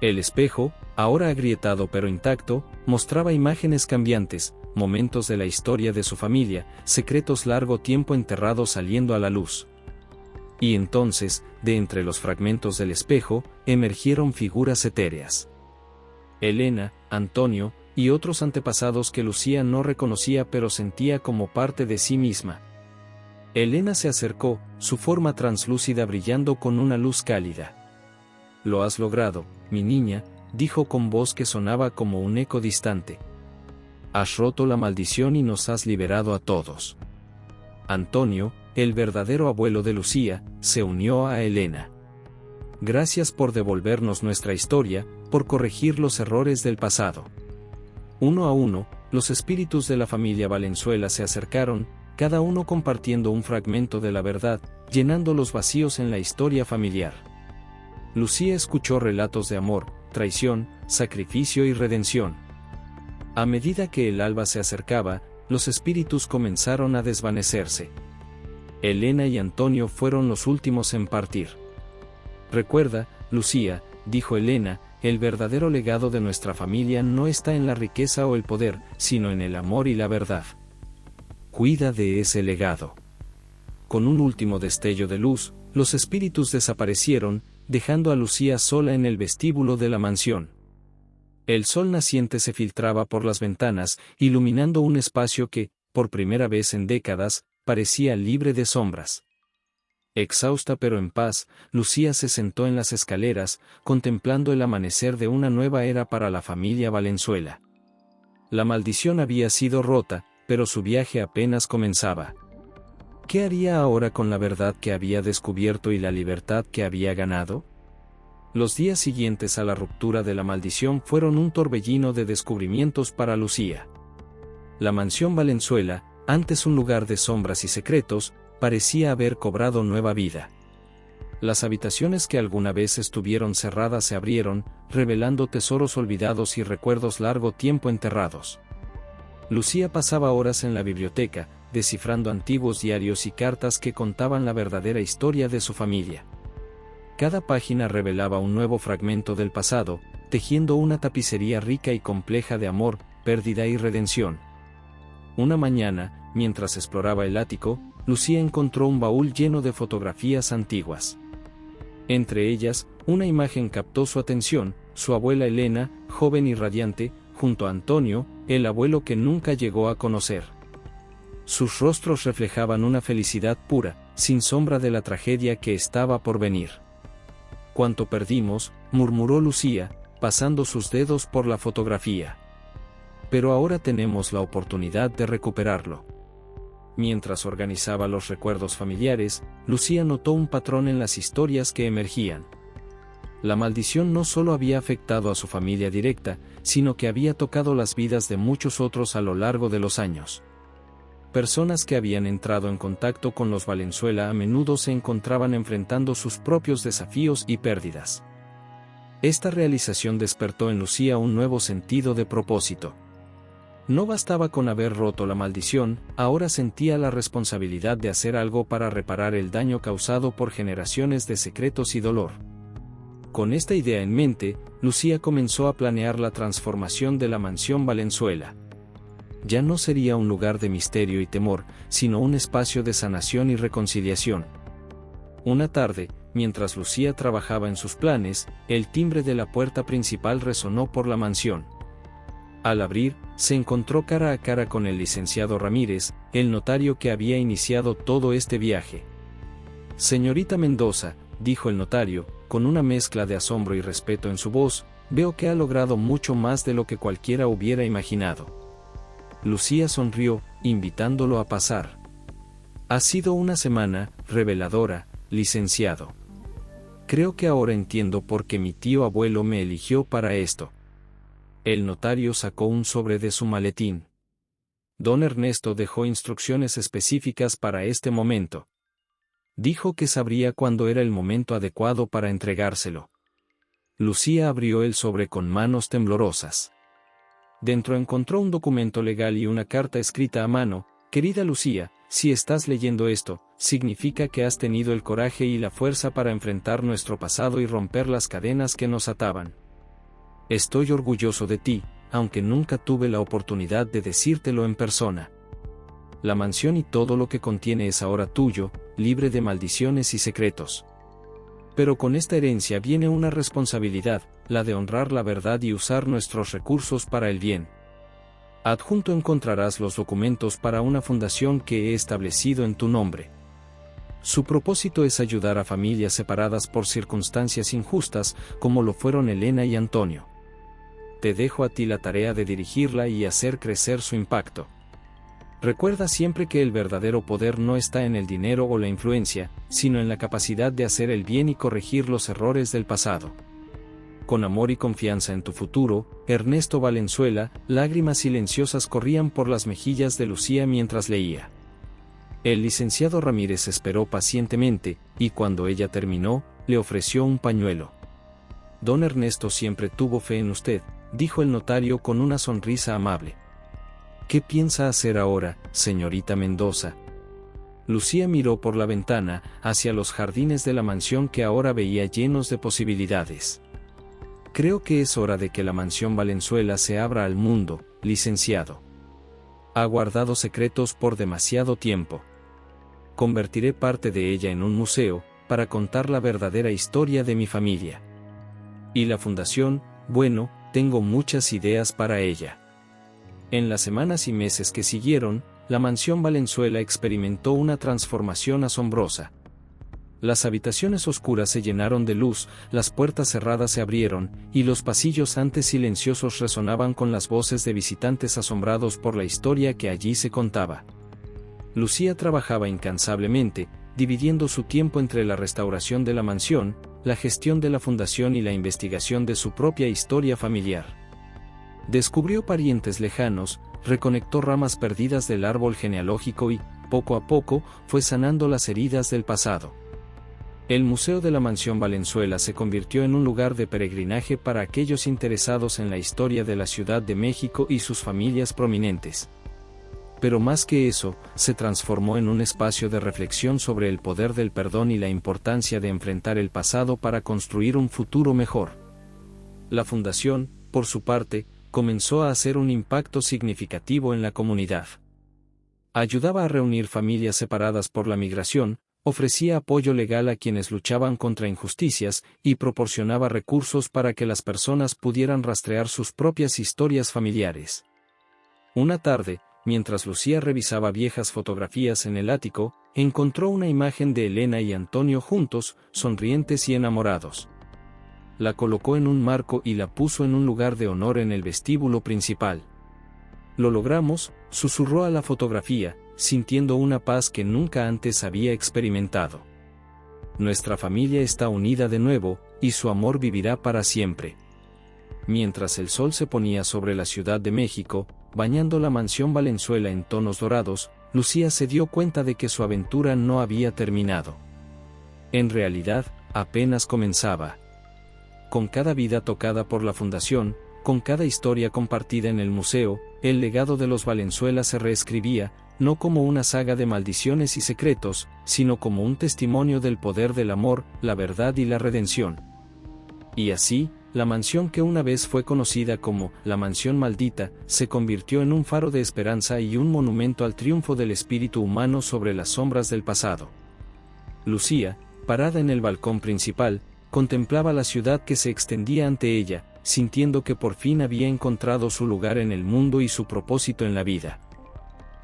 A: El espejo, ahora agrietado pero intacto, mostraba imágenes cambiantes, momentos de la historia de su familia, secretos largo tiempo enterrados saliendo a la luz. Y entonces, de entre los fragmentos del espejo, emergieron figuras etéreas. Elena, Antonio, y otros antepasados que Lucía no reconocía pero sentía como parte de sí misma. Elena se acercó, su forma translúcida brillando con una luz cálida. «Lo has logrado, mi niña», dijo con voz que sonaba como un eco distante. «Has roto la maldición y nos has liberado a todos». Antonio, el verdadero abuelo de Lucía, se unió a Elena. «Gracias por devolvernos nuestra historia, por corregir los errores del pasado». Uno a uno, los espíritus de la familia Valenzuela se acercaron, cada uno compartiendo un fragmento de la verdad, llenando los vacíos en la historia familiar. Lucía escuchó relatos de amor, traición, sacrificio y redención. A medida que el alba se acercaba, los espíritus comenzaron a desvanecerse. Elena y Antonio fueron los últimos en partir. «Recuerda, Lucía», dijo Elena, «el verdadero legado de nuestra familia no está en la riqueza o el poder, sino en el amor y la verdad. Cuida de ese legado». Con un último destello de luz, los espíritus desaparecieron, dejando a Lucía sola en el vestíbulo de la mansión. El sol naciente se filtraba por las ventanas, iluminando un espacio que, por primera vez en décadas, parecía libre de sombras. Exhausta pero en paz, Lucía se sentó en las escaleras, contemplando el amanecer de una nueva era para la familia Valenzuela. La maldición había sido rota, pero su viaje apenas comenzaba. ¿Qué haría ahora con la verdad que había descubierto y la libertad que había ganado? Los días siguientes a la ruptura de la maldición fueron un torbellino de descubrimientos para Lucía. La mansión Valenzuela, antes un lugar de sombras y secretos, parecía haber cobrado nueva vida. Las habitaciones que alguna vez estuvieron cerradas se abrieron, revelando tesoros olvidados y recuerdos largo tiempo enterrados. Lucía pasaba horas en la biblioteca, descifrando antiguos diarios y cartas que contaban la verdadera historia de su familia. Cada página revelaba un nuevo fragmento del pasado, tejiendo una tapicería rica y compleja de amor, pérdida y redención. Una mañana, mientras exploraba el ático, Lucía encontró un baúl lleno de fotografías antiguas. Entre ellas, una imagen captó su atención, su abuela Elena, joven y radiante, junto a Antonio, el abuelo que nunca llegó a conocer. Sus rostros reflejaban una felicidad pura, sin sombra de la tragedia que estaba por venir. «Cuánto perdimos», murmuró Lucía, pasando sus dedos por la fotografía. «Pero ahora tenemos la oportunidad de recuperarlo». Mientras organizaba los recuerdos familiares, Lucía notó un patrón en las historias que emergían. La maldición no solo había afectado a su familia directa, sino que había tocado las vidas de muchos otros a lo largo de los años. Personas que habían entrado en contacto con los Valenzuela a menudo se encontraban enfrentando sus propios desafíos y pérdidas. Esta realización despertó en Lucía un nuevo sentido de propósito. No bastaba con haber roto la maldición, ahora sentía la responsabilidad de hacer algo para reparar el daño causado por generaciones de secretos y dolor. Con esta idea en mente, Lucía comenzó a planear la transformación de la mansión Valenzuela. Ya no sería un lugar de misterio y temor, sino un espacio de sanación y reconciliación. Una tarde, mientras Lucía trabajaba en sus planes, el timbre de la puerta principal resonó por la mansión. Al abrir, se encontró cara a cara con el licenciado Ramírez, el notario que había iniciado todo este viaje. «Señorita Mendoza», dijo el notario, con una mezcla de asombro y respeto en su voz, «veo que ha logrado mucho más de lo que cualquiera hubiera imaginado». Lucía sonrió, invitándolo a pasar. «Ha sido una semana reveladora, licenciado. Creo que ahora entiendo por qué mi tío abuelo me eligió para esto». El notario sacó un sobre de su maletín. Don Ernesto dejó instrucciones específicas para este momento. Dijo que sabría cuándo era el momento adecuado para entregárselo. Lucía abrió el sobre con manos temblorosas. Dentro encontró un documento legal y una carta escrita a mano. «Querida Lucía, si estás leyendo esto, significa que has tenido el coraje y la fuerza para enfrentar nuestro pasado y romper las cadenas que nos ataban. Estoy orgulloso de ti, aunque nunca tuve la oportunidad de decírtelo en persona. La mansión y todo lo que contiene es ahora tuyo, libre de maldiciones y secretos. Pero con esta herencia viene una responsabilidad, la de honrar la verdad y usar nuestros recursos para el bien. Adjunto encontrarás los documentos para una fundación que he establecido en tu nombre. Su propósito es ayudar a familias separadas por circunstancias injustas, como lo fueron Elena y Antonio. Te dejo a ti la tarea de dirigirla y hacer crecer su impacto. Recuerda siempre que el verdadero poder no está en el dinero o la influencia, sino en la capacidad de hacer el bien y corregir los errores del pasado. Con amor y confianza en tu futuro, Ernesto Valenzuela». Lágrimas silenciosas corrían por las mejillas de Lucía mientras leía. El licenciado Ramírez esperó pacientemente, y cuando ella terminó, le ofreció un pañuelo. «Don Ernesto siempre tuvo fe en usted», dijo el notario con una sonrisa amable. «¿Qué piensa hacer ahora, señorita Mendoza?». Lucía miró por la ventana, hacia los jardines de la mansión que ahora veía llenos de posibilidades. «Creo que es hora de que la mansión Valenzuela se abra al mundo, licenciado. Ha guardado secretos por demasiado tiempo. Convertiré parte de ella en un museo, para contar la verdadera historia de mi familia. Y la fundación, bueno, tengo muchas ideas para ella». En las semanas y meses que siguieron, la mansión Valenzuela experimentó una transformación asombrosa. Las habitaciones oscuras se llenaron de luz, las puertas cerradas se abrieron, y los pasillos antes silenciosos resonaban con las voces de visitantes asombrados por la historia que allí se contaba. Lucía trabajaba incansablemente, dividiendo su tiempo entre la restauración de la mansión, la gestión de la fundación y la investigación de su propia historia familiar. Descubrió parientes lejanos, reconectó ramas perdidas del árbol genealógico y, poco a poco, fue sanando las heridas del pasado. El Museo de la Mansión Valenzuela se convirtió en un lugar de peregrinaje para aquellos interesados en la historia de la Ciudad de México y sus familias prominentes. Pero más que eso, se transformó en un espacio de reflexión sobre el poder del perdón y la importancia de enfrentar el pasado para construir un futuro mejor. La fundación, por su parte, comenzó a hacer un impacto significativo en la comunidad. Ayudaba a reunir familias separadas por la migración, ofrecía apoyo legal a quienes luchaban contra injusticias y proporcionaba recursos para que las personas pudieran rastrear sus propias historias familiares. Una tarde, mientras Lucía revisaba viejas fotografías en el ático, encontró una imagen de Elena y Antonio juntos, sonrientes y enamorados. La colocó en un marco y la puso en un lugar de honor en el vestíbulo principal. «Lo logramos», susurró a la fotografía, sintiendo una paz que nunca antes había experimentado. Nuestra familia está unida de nuevo, y su amor vivirá para siempre. Mientras el sol se ponía sobre la Ciudad de México, bañando la mansión Valenzuela en tonos dorados, Lucía se dio cuenta de que su aventura no había terminado. En realidad, apenas comenzaba. Con cada vida tocada por la Fundación, con cada historia compartida en el museo, el legado de los Valenzuela se reescribía, no como una saga de maldiciones y secretos, sino como un testimonio del poder del amor, la verdad y la redención. Y así, la mansión que una vez fue conocida como la Mansión Maldita, se convirtió en un faro de esperanza y un monumento al triunfo del espíritu humano sobre las sombras del pasado. Lucía, parada en el balcón principal, contemplaba la ciudad que se extendía ante ella, sintiendo que por fin había encontrado su lugar en el mundo y su propósito en la vida.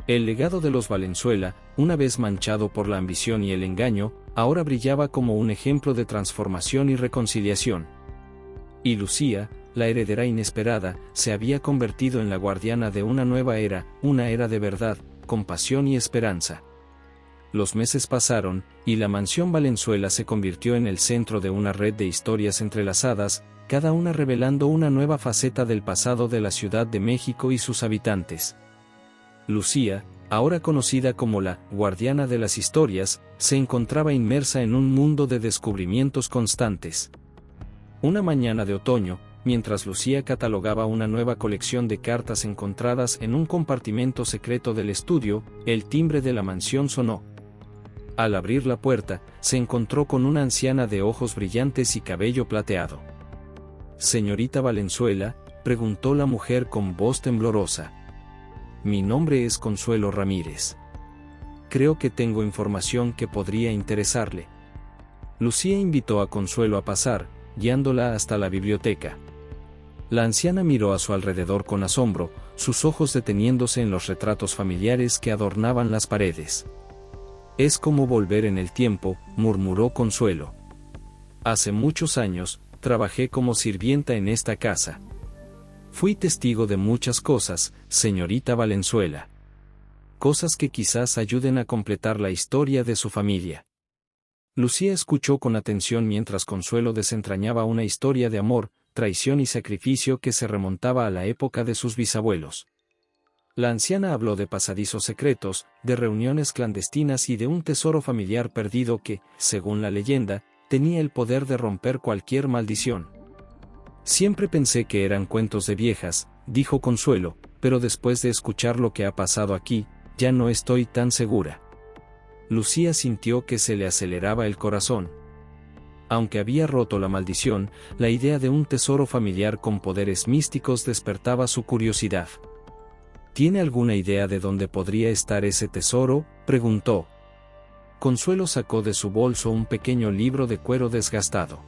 A: El legado de los Valenzuela, una vez manchado por la ambición y el engaño, ahora brillaba como un ejemplo de transformación y reconciliación. Y Lucía, la heredera inesperada, se había convertido en la guardiana de una nueva era, una era de verdad, compasión y esperanza. Los meses pasaron, y la mansión Valenzuela se convirtió en el centro de una red de historias entrelazadas, cada una revelando una nueva faceta del pasado de la Ciudad de México y sus habitantes. Lucía, ahora conocida como la guardiana de las historias, se encontraba inmersa en un mundo de descubrimientos constantes. Una mañana de otoño, mientras Lucía catalogaba una nueva colección de cartas encontradas en un compartimento secreto del estudio, el timbre de la mansión sonó. Al abrir la puerta, se encontró con una anciana de ojos brillantes y cabello plateado. «Señorita Valenzuela», preguntó la mujer con voz temblorosa. «Mi nombre es Consuelo Ramírez. Creo que tengo información que podría interesarle». Lucía invitó a Consuelo a pasar, guiándola hasta la biblioteca. La anciana miró a su alrededor con asombro, sus ojos deteniéndose en los retratos familiares que adornaban las paredes. «Es como volver en el tiempo», murmuró Consuelo. «Hace muchos años, trabajé como sirvienta en esta casa. Fui testigo de muchas cosas, señorita Valenzuela. Cosas que quizás ayuden a completar la historia de su familia». Lucía escuchó con atención mientras Consuelo desentrañaba una historia de amor, traición y sacrificio que se remontaba a la época de sus bisabuelos. La anciana habló de pasadizos secretos, de reuniones clandestinas y de un tesoro familiar perdido que, según la leyenda, tenía el poder de romper cualquier maldición. «Siempre pensé que eran cuentos de viejas», dijo Consuelo, «pero después de escuchar lo que ha pasado aquí, ya no estoy tan segura». Lucía sintió que se le aceleraba el corazón. Aunque había roto la maldición, la idea de un tesoro familiar con poderes místicos despertaba su curiosidad. «¿Tiene alguna idea de dónde podría estar ese tesoro?», preguntó. Consuelo sacó de su bolso un pequeño libro de cuero desgastado.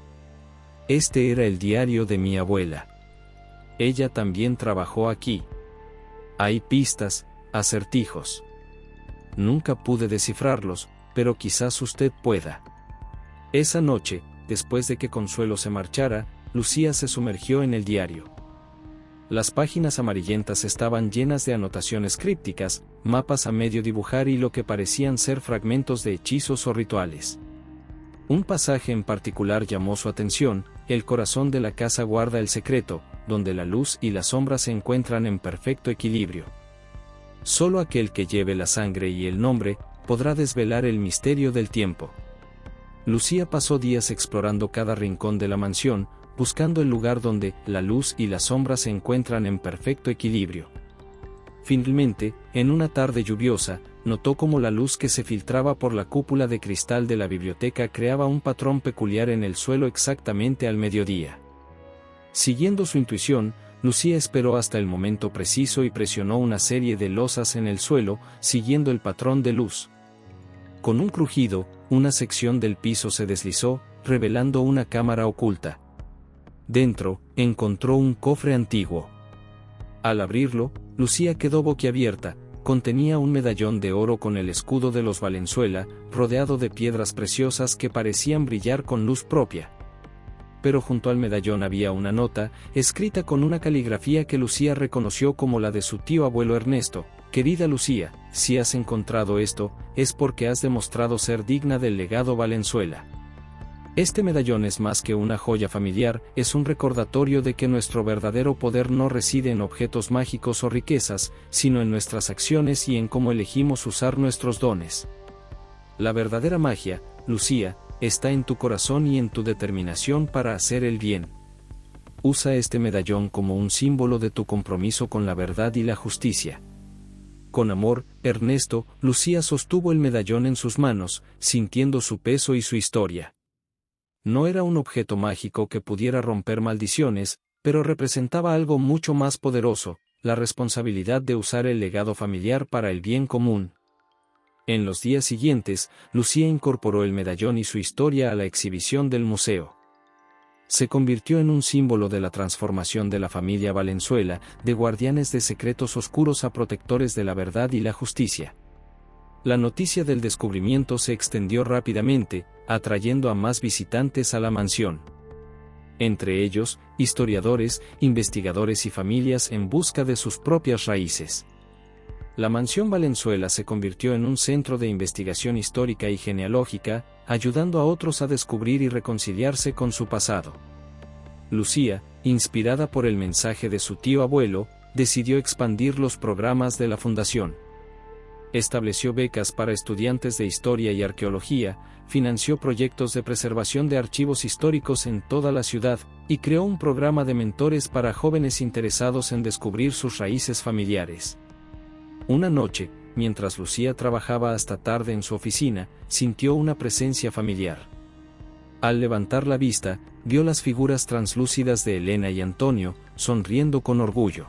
A: «Este era el diario de mi abuela. Ella también trabajó aquí. Hay pistas, acertijos. Nunca pude descifrarlos, pero quizás usted pueda». Esa noche, después de que Consuelo se marchara, Lucía se sumergió en el diario. Las páginas amarillentas estaban llenas de anotaciones crípticas, mapas a medio dibujar y lo que parecían ser fragmentos de hechizos o rituales. Un pasaje en particular llamó su atención: «El corazón de la casa guarda el secreto, donde la luz y la sombra se encuentran en perfecto equilibrio. Solo aquel que lleve la sangre y el nombre, podrá desvelar el misterio del tiempo». Lucía pasó días explorando cada rincón de la mansión, buscando el lugar donde la luz y la sombra se encuentran en perfecto equilibrio. Finalmente, en una tarde lluviosa, notó cómo la luz que se filtraba por la cúpula de cristal de la biblioteca creaba un patrón peculiar en el suelo exactamente al mediodía. Siguiendo su intuición, Lucía esperó hasta el momento preciso y presionó una serie de losas en el suelo, siguiendo el patrón de luz. Con un crujido, una sección del piso se deslizó, revelando una cámara oculta. Dentro, encontró un cofre antiguo. Al abrirlo, Lucía quedó boquiabierta. Contenía un medallón de oro con el escudo de los Valenzuela, rodeado de piedras preciosas que parecían brillar con luz propia. Pero junto al medallón había una nota, escrita con una caligrafía que Lucía reconoció como la de su tío abuelo Ernesto: «Querida Lucía, si has encontrado esto, es porque has demostrado ser digna del legado Valenzuela. Este medallón es más que una joya familiar, es un recordatorio de que nuestro verdadero poder no reside en objetos mágicos o riquezas, sino en nuestras acciones y en cómo elegimos usar nuestros dones. La verdadera magia, Lucía, está en tu corazón y en tu determinación para hacer el bien. Usa este medallón como un símbolo de tu compromiso con la verdad y la justicia. Con amor, Ernesto. Lucía sostuvo el medallón en sus manos, sintiendo su peso y su historia. No era un objeto mágico que pudiera romper maldiciones, pero representaba algo mucho más poderoso, la responsabilidad de usar el legado familiar para el bien común. En los días siguientes, Lucía incorporó el medallón y su historia a la exhibición del museo. Se convirtió en un símbolo de la transformación de la familia Valenzuela, de guardianes de secretos oscuros a protectores de la verdad y la justicia. La noticia del descubrimiento se extendió rápidamente, atrayendo a más visitantes a la mansión. Entre ellos, historiadores, investigadores y familias en busca de sus propias raíces. La mansión Valenzuela se convirtió en un centro de investigación histórica y genealógica, ayudando a otros a descubrir y reconciliarse con su pasado. Lucía, inspirada por el mensaje de su tío abuelo, decidió expandir los programas de la fundación. Estableció becas para estudiantes de historia y arqueología, financió proyectos de preservación de archivos históricos en toda la ciudad, y creó un programa de mentores para jóvenes interesados en descubrir sus raíces familiares. Una noche, mientras Lucía trabajaba hasta tarde en su oficina, sintió una presencia familiar. Al levantar la vista, vio las figuras translúcidas de Elena y Antonio, sonriendo con orgullo.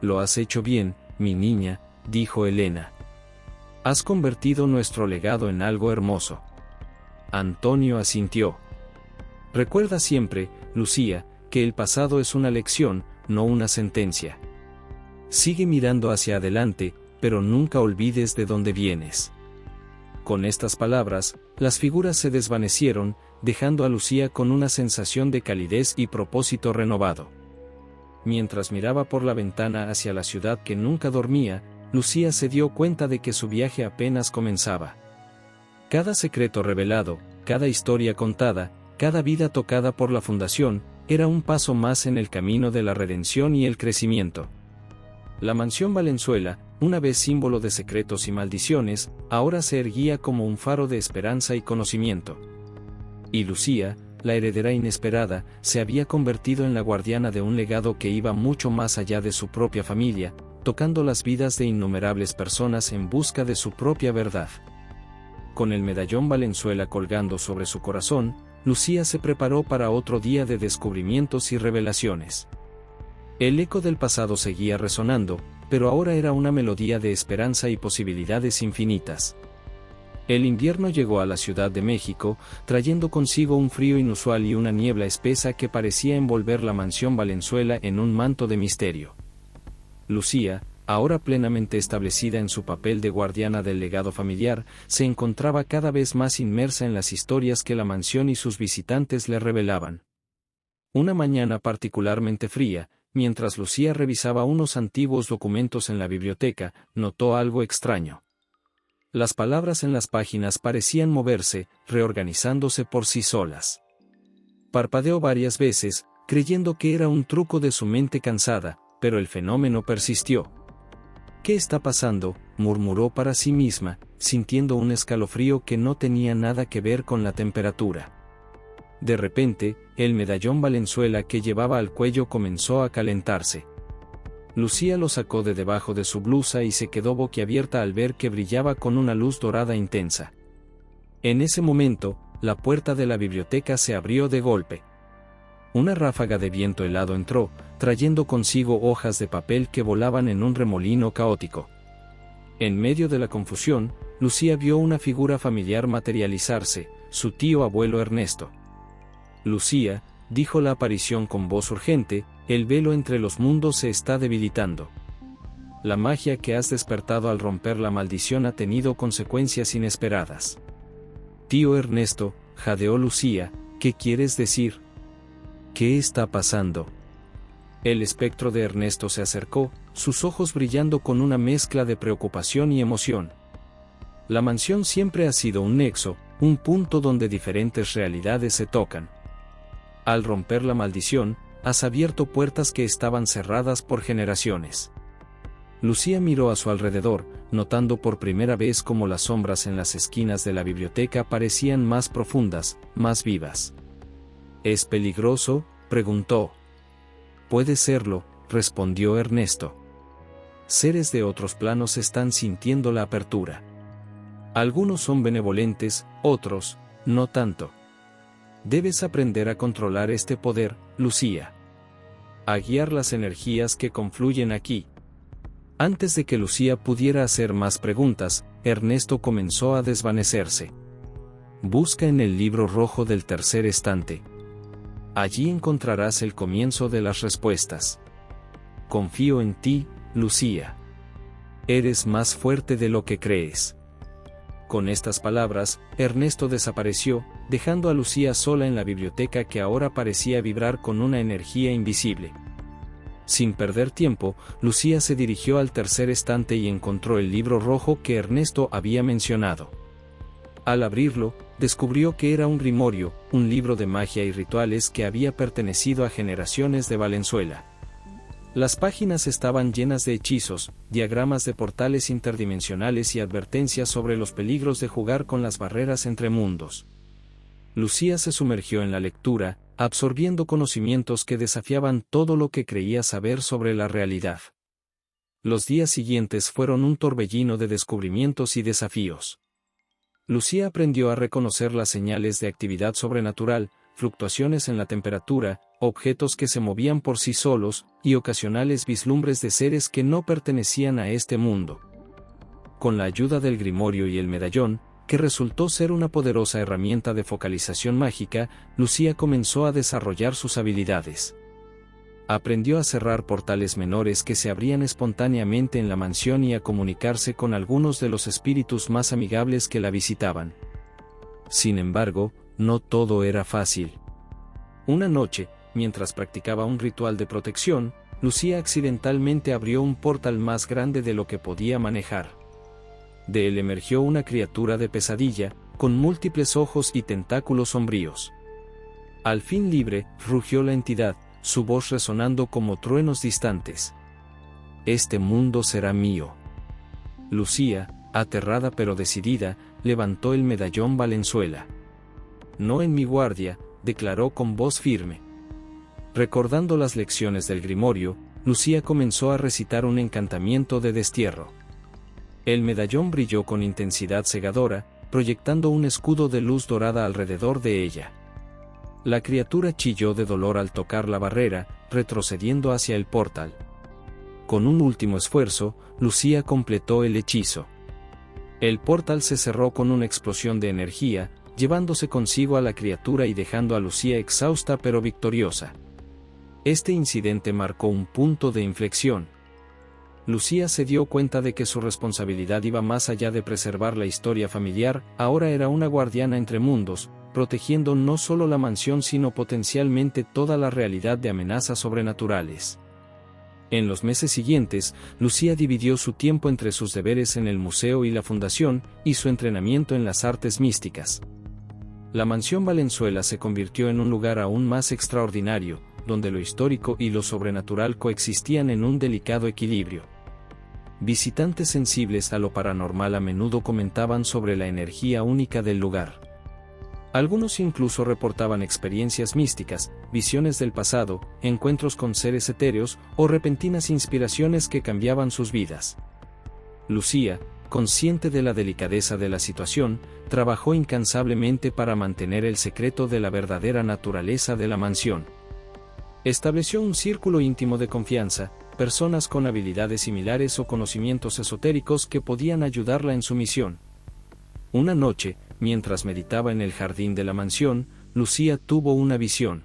A: «Lo has hecho bien, mi niña», dijo Elena. «Has convertido nuestro legado en algo hermoso». Antonio asintió. «Recuerda siempre, Lucía, que el pasado es una lección, no una sentencia. Sigue mirando hacia adelante, pero nunca olvides de dónde vienes». Con estas palabras, las figuras se desvanecieron, dejando a Lucía con una sensación de calidez y propósito renovado. Mientras miraba por la ventana hacia la ciudad que nunca dormía, Lucía se dio cuenta de que su viaje apenas comenzaba. Cada secreto revelado, cada historia contada, cada vida tocada por la fundación, era un paso más en el camino de la redención y el crecimiento. La mansión Valenzuela, una vez símbolo de secretos y maldiciones, ahora se erguía como un faro de esperanza y conocimiento. Y Lucía, la heredera inesperada, se había convertido en la guardiana de un legado que iba mucho más allá de su propia familia, tocando las vidas de innumerables personas en busca de su propia verdad. Con el medallón Valenzuela colgando sobre su corazón, Lucía se preparó para otro día de descubrimientos y revelaciones. El eco del pasado seguía resonando, pero ahora era una melodía de esperanza y posibilidades infinitas. El invierno llegó a la Ciudad de México, trayendo consigo un frío inusual y una niebla espesa que parecía envolver la mansión Valenzuela en un manto de misterio. Lucía, ahora plenamente establecida en su papel de guardiana del legado familiar, se encontraba cada vez más inmersa en las historias que la mansión y sus visitantes le revelaban. Una mañana particularmente fría, mientras Lucía revisaba unos antiguos documentos en la biblioteca, notó algo extraño. Las palabras en las páginas parecían moverse, reorganizándose por sí solas. Parpadeó varias veces, creyendo que era un truco de su mente cansada, pero el fenómeno persistió. «¿Qué está pasando?», murmuró para sí misma, sintiendo un escalofrío que no tenía nada que ver con la temperatura. De repente, el medallón Valenzuela que llevaba al cuello comenzó a calentarse. Lucía lo sacó de debajo de su blusa y se quedó boquiabierta al ver que brillaba con una luz dorada intensa. En ese momento, la puerta de la biblioteca se abrió de golpe. Una ráfaga de viento helado entró, trayendo consigo hojas de papel que volaban en un remolino caótico. En medio de la confusión, Lucía vio una figura familiar materializarse, su tío abuelo Ernesto. «Lucía», dijo la aparición con voz urgente, «el velo entre los mundos se está debilitando. La magia que has despertado al romper la maldición ha tenido consecuencias inesperadas». «Tío Ernesto», jadeó Lucía, «¿qué quieres decir? ¿Qué está pasando?». El espectro de Ernesto se acercó, sus ojos brillando con una mezcla de preocupación y emoción. La mansión siempre ha sido un nexo, un punto donde diferentes realidades se tocan. Al romper la maldición, has abierto puertas que estaban cerradas por generaciones. Lucía miró a su alrededor, notando por primera vez cómo las sombras en las esquinas de la biblioteca parecían más profundas, más vivas. ¿Es peligroso?, preguntó. Puede serlo, respondió Ernesto. Seres de otros planos están sintiendo la apertura. Algunos son benevolentes, otros, no tanto. Debes aprender a controlar este poder, Lucía. A guiar las energías que confluyen aquí. Antes de que Lucía pudiera hacer más preguntas, Ernesto comenzó a desvanecerse. Busca en el libro rojo del tercer estante. Allí encontrarás el comienzo de las respuestas. Confío en ti, Lucía. Eres más fuerte de lo que crees. Con estas palabras, Ernesto desapareció, dejando a Lucía sola en la biblioteca que ahora parecía vibrar con una energía invisible. Sin perder tiempo, Lucía se dirigió al tercer estante y encontró el libro rojo que Ernesto había mencionado. Al abrirlo, descubrió que era un grimorio, un libro de magia y rituales que había pertenecido a generaciones de Valenzuela. Las páginas estaban llenas de hechizos, diagramas de portales interdimensionales y advertencias sobre los peligros de jugar con las barreras entre mundos. Lucía se sumergió en la lectura, absorbiendo conocimientos que desafiaban todo lo que creía saber sobre la realidad. Los días siguientes fueron un torbellino de descubrimientos y desafíos. Lucía aprendió a reconocer las señales de actividad sobrenatural, fluctuaciones en la temperatura, objetos que se movían por sí solos, y ocasionales vislumbres de seres que no pertenecían a este mundo. Con la ayuda del grimorio y el medallón, que resultó ser una poderosa herramienta de focalización mágica, Lucía comenzó a desarrollar sus habilidades. Aprendió a cerrar portales menores que se abrían espontáneamente en la mansión y a comunicarse con algunos de los espíritus más amigables que la visitaban. Sin embargo, no todo era fácil. Una noche, mientras practicaba un ritual de protección, Lucía accidentalmente abrió un portal más grande de lo que podía manejar. De él emergió una criatura de pesadilla, con múltiples ojos y tentáculos sombríos. Al fin libre, rugió la entidad, su voz resonando como truenos distantes. Este mundo será mío. Lucía, aterrada pero decidida, levantó el medallón Valenzuela. No en mi guardia, declaró con voz firme. Recordando las lecciones del grimorio, Lucía comenzó a recitar un encantamiento de destierro. El medallón brilló con intensidad cegadora, proyectando un escudo de luz dorada alrededor de ella. La criatura chilló de dolor al tocar la barrera, retrocediendo hacia el portal. Con un último esfuerzo, Lucía completó el hechizo. El portal se cerró con una explosión de energía, llevándose consigo a la criatura y dejando a Lucía exhausta pero victoriosa. Este incidente marcó un punto de inflexión. Lucía se dio cuenta de que su responsabilidad iba más allá de preservar la historia familiar, ahora era una guardiana entre mundos, protegiendo no solo la mansión sino potencialmente toda la realidad de amenazas sobrenaturales. En los meses siguientes, Lucía dividió su tiempo entre sus deberes en el museo y la fundación, y su entrenamiento en las artes místicas. La mansión Valenzuela se convirtió en un lugar aún más extraordinario, donde lo histórico y lo sobrenatural coexistían en un delicado equilibrio. Visitantes sensibles a lo paranormal a menudo comentaban sobre la energía única del lugar. Algunos incluso reportaban experiencias místicas, visiones del pasado, encuentros con seres etéreos o repentinas inspiraciones que cambiaban sus vidas. Lucía, consciente de la delicadeza de la situación, trabajó incansablemente para mantener el secreto de la verdadera naturaleza de la mansión. Estableció un círculo íntimo de confianza, personas con habilidades similares o conocimientos esotéricos que podían ayudarla en su misión. Una noche, mientras meditaba en el jardín de la mansión, Lucía tuvo una visión.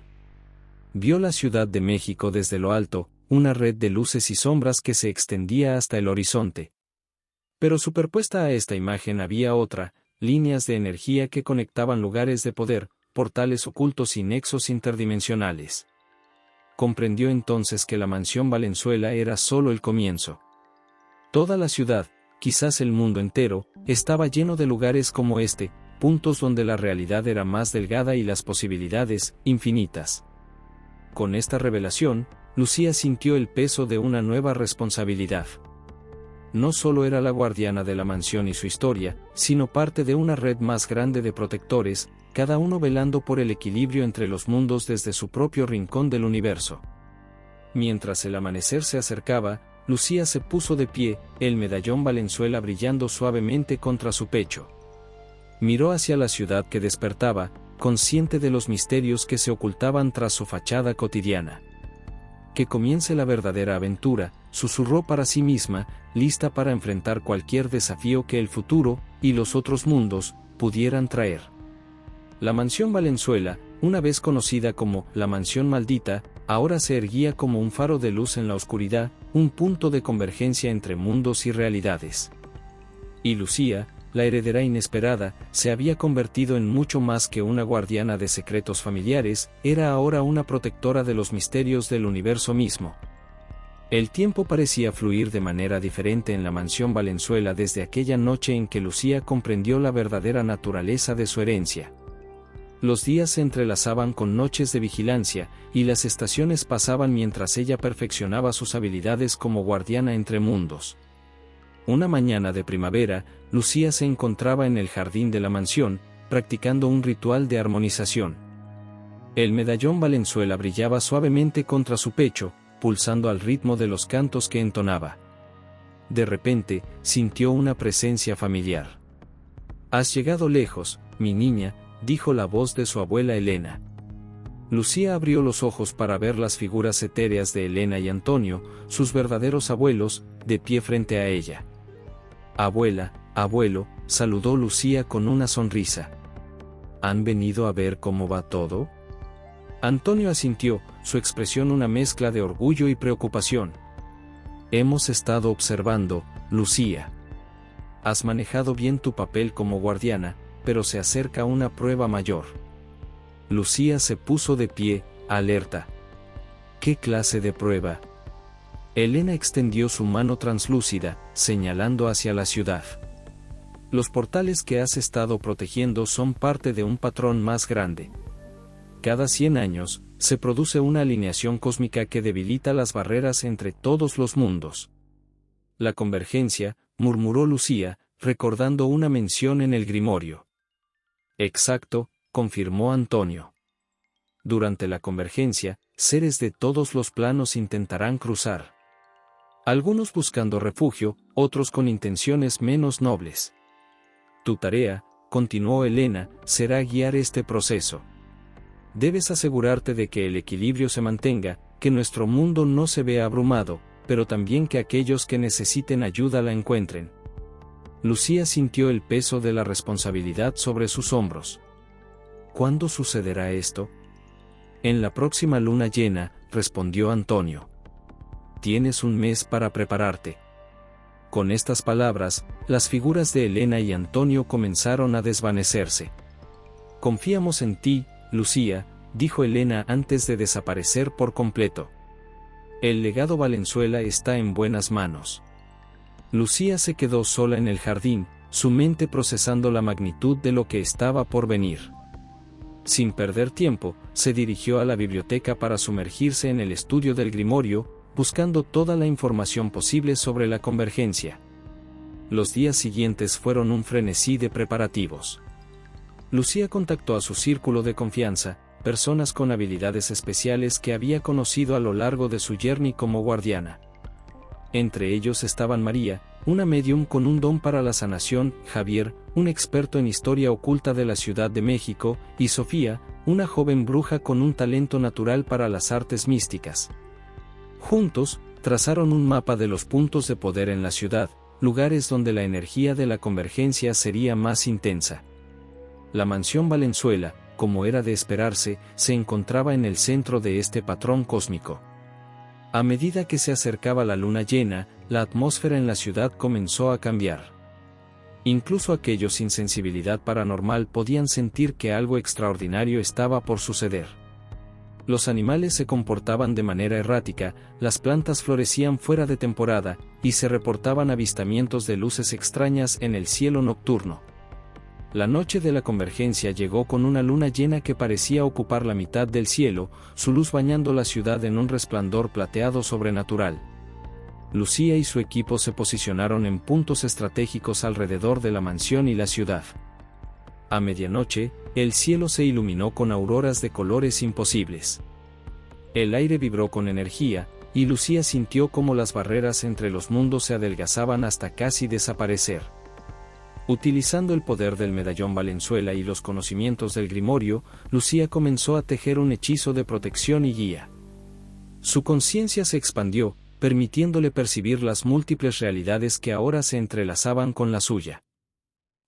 A: Vio la Ciudad de México desde lo alto, una red de luces y sombras que se extendía hasta el horizonte. Pero superpuesta a esta imagen había otra, líneas de energía que conectaban lugares de poder, portales ocultos y nexos interdimensionales. comprendió entonces que la mansión Valenzuela era solo el comienzo. Toda la ciudad, quizás el mundo entero, estaba lleno de lugares como este, puntos donde la realidad era más delgada y las posibilidades, infinitas. Con esta revelación, Lucía sintió el peso de una nueva responsabilidad. No solo era la guardiana de la mansión y su historia, sino parte de una red más grande de protectores, cada uno velando por el equilibrio entre los mundos desde su propio rincón del universo. Mientras el amanecer se acercaba, Lucía se puso de pie, el medallón Valenzuela brillando suavemente contra su pecho. Miró hacia la ciudad que despertaba, consciente de los misterios que se ocultaban tras su fachada cotidiana. Que comience la verdadera aventura, susurró para sí misma, lista para enfrentar cualquier desafío que el futuro, y los otros mundos, pudieran traer. La mansión Valenzuela, una vez conocida como la mansión maldita, ahora se erguía como un faro de luz en la oscuridad, un punto de convergencia entre mundos y realidades. Y Lucía, la heredera inesperada, se había convertido en mucho más que una guardiana de secretos familiares, era ahora una protectora de los misterios del universo mismo. El tiempo parecía fluir de manera diferente en la mansión Valenzuela desde aquella noche en que Lucía comprendió la verdadera naturaleza de su herencia. Los días se entrelazaban con noches de vigilancia, y las estaciones pasaban mientras ella perfeccionaba sus habilidades como guardiana entre mundos. Una mañana de primavera, Lucía se encontraba en el jardín de la mansión, practicando un ritual de armonización. El medallón Valenzuela brillaba suavemente contra su pecho, pulsando al ritmo de los cantos que entonaba. De repente, sintió una presencia familiar. «Has llegado lejos, mi niña», dijo la voz de su abuela Elena. Lucía abrió los ojos para ver las figuras etéreas de Elena y Antonio, sus verdaderos abuelos, de pie frente a ella. «Abuela, abuelo», saludó Lucía con una sonrisa. «¿Han venido a ver cómo va todo?». Antonio asintió, su expresión una mezcla de orgullo y preocupación. «Hemos estado observando, Lucía. Has manejado bien tu papel como guardiana, pero se acerca una prueba mayor». Lucía se puso de pie, alerta. «¿Qué clase de prueba?». Elena extendió su mano translúcida, señalando hacia la ciudad. «Los portales que has estado protegiendo son parte de un patrón más grande. Cada 100 años, se produce una alineación cósmica que debilita las barreras entre todos los mundos». «La convergencia», murmuró Lucía, recordando una mención en el grimorio. «Exacto», confirmó Antonio. «Durante la convergencia, seres de todos los planos intentarán cruzar. Algunos buscando refugio, otros con intenciones menos nobles. Tu tarea», continuó Elena, «será guiar este proceso. Debes asegurarte de que el equilibrio se mantenga, que nuestro mundo no se vea abrumado, pero también que aquellos que necesiten ayuda la encuentren». Lucía sintió el peso de la responsabilidad sobre sus hombros. «¿Cuándo sucederá esto?». «En la próxima luna llena», respondió Antonio. «Tienes un mes para prepararte». Con estas palabras, las figuras de Elena y Antonio comenzaron a desvanecerse. «Confiamos en ti, Lucía», dijo Elena antes de desaparecer por completo. «El legado Valenzuela está en buenas manos». Lucía se quedó sola en el jardín, su mente procesando la magnitud de lo que estaba por venir. Sin perder tiempo, se dirigió a la biblioteca para sumergirse en el estudio del grimorio, buscando toda la información posible sobre la convergencia. Los días siguientes fueron un frenesí de preparativos. Lucía contactó a su círculo de confianza, personas con habilidades especiales que había conocido a lo largo de su journey como guardiana. Entre ellos estaban María, una medium con un don para la sanación, Javier, un experto en historia oculta de la Ciudad de México, y Sofía, una joven bruja con un talento natural para las artes místicas. Juntos, trazaron un mapa de los puntos de poder en la ciudad, lugares donde la energía de la convergencia sería más intensa. La mansión Valenzuela, como era de esperarse, se encontraba en el centro de este patrón cósmico. A medida que se acercaba la luna llena, la atmósfera en la ciudad comenzó a cambiar. Incluso aquellos sin sensibilidad paranormal podían sentir que algo extraordinario estaba por suceder. Los animales se comportaban de manera errática, las plantas florecían fuera de temporada, y se reportaban avistamientos de luces extrañas en el cielo nocturno. La noche de la convergencia llegó con una luna llena que parecía ocupar la mitad del cielo, su luz bañando la ciudad en un resplandor plateado sobrenatural. Lucía y su equipo se posicionaron en puntos estratégicos alrededor de la mansión y la ciudad. A medianoche, el cielo se iluminó con auroras de colores imposibles. El aire vibró con energía, y Lucía sintió cómo las barreras entre los mundos se adelgazaban hasta casi desaparecer. Utilizando el poder del medallón Valenzuela y los conocimientos del grimorio, Lucía comenzó a tejer un hechizo de protección y guía. Su conciencia se expandió, permitiéndole percibir las múltiples realidades que ahora se entrelazaban con la suya.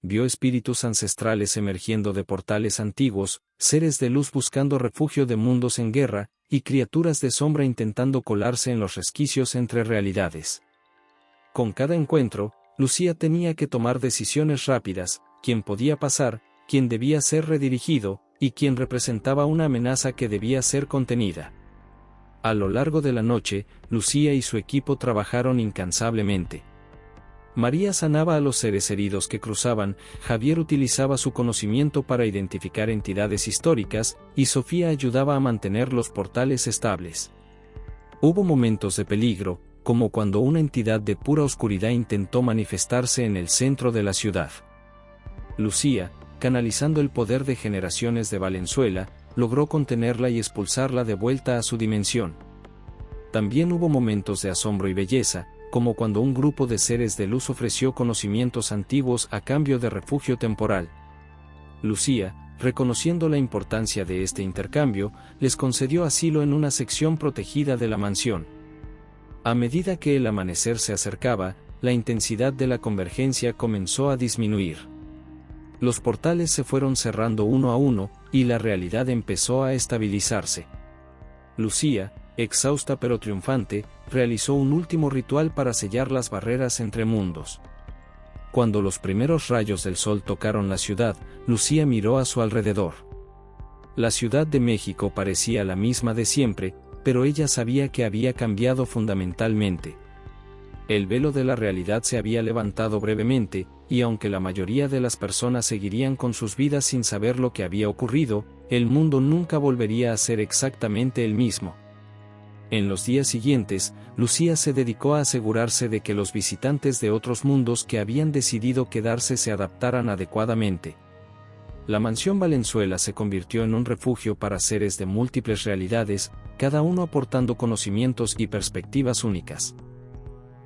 A: Vio espíritus ancestrales emergiendo de portales antiguos, seres de luz buscando refugio de mundos en guerra, y criaturas de sombra intentando colarse en los resquicios entre realidades. Con cada encuentro, Lucía tenía que tomar decisiones rápidas: quién podía pasar, quién debía ser redirigido, y quién representaba una amenaza que debía ser contenida. A lo largo de la noche, Lucía y su equipo trabajaron incansablemente. María sanaba a los seres heridos que cruzaban, Javier utilizaba su conocimiento para identificar entidades históricas, y Sofía ayudaba a mantener los portales estables. Hubo momentos de peligro, como cuando una entidad de pura oscuridad intentó manifestarse en el centro de la ciudad. Lucía, canalizando el poder de generaciones de Valenzuela, logró contenerla y expulsarla de vuelta a su dimensión. También hubo momentos de asombro y belleza, como cuando un grupo de seres de luz ofreció conocimientos antiguos a cambio de refugio temporal. Lucía, reconociendo la importancia de este intercambio, les concedió asilo en una sección protegida de la mansión. A medida que el amanecer se acercaba, la intensidad de la convergencia comenzó a disminuir. Los portales se fueron cerrando uno a uno, y la realidad empezó a estabilizarse. Lucía, exhausta pero triunfante, realizó un último ritual para sellar las barreras entre mundos. Cuando los primeros rayos del sol tocaron la ciudad, Lucía miró a su alrededor. La Ciudad de México parecía la misma de siempre, pero ella sabía que había cambiado fundamentalmente. El velo de la realidad se había levantado brevemente, y aunque la mayoría de las personas seguirían con sus vidas sin saber lo que había ocurrido, el mundo nunca volvería a ser exactamente el mismo. En los días siguientes, Lucía se dedicó a asegurarse de que los visitantes de otros mundos que habían decidido quedarse se adaptaran adecuadamente. La mansión Valenzuela se convirtió en un refugio para seres de múltiples realidades, cada uno aportando conocimientos y perspectivas únicas.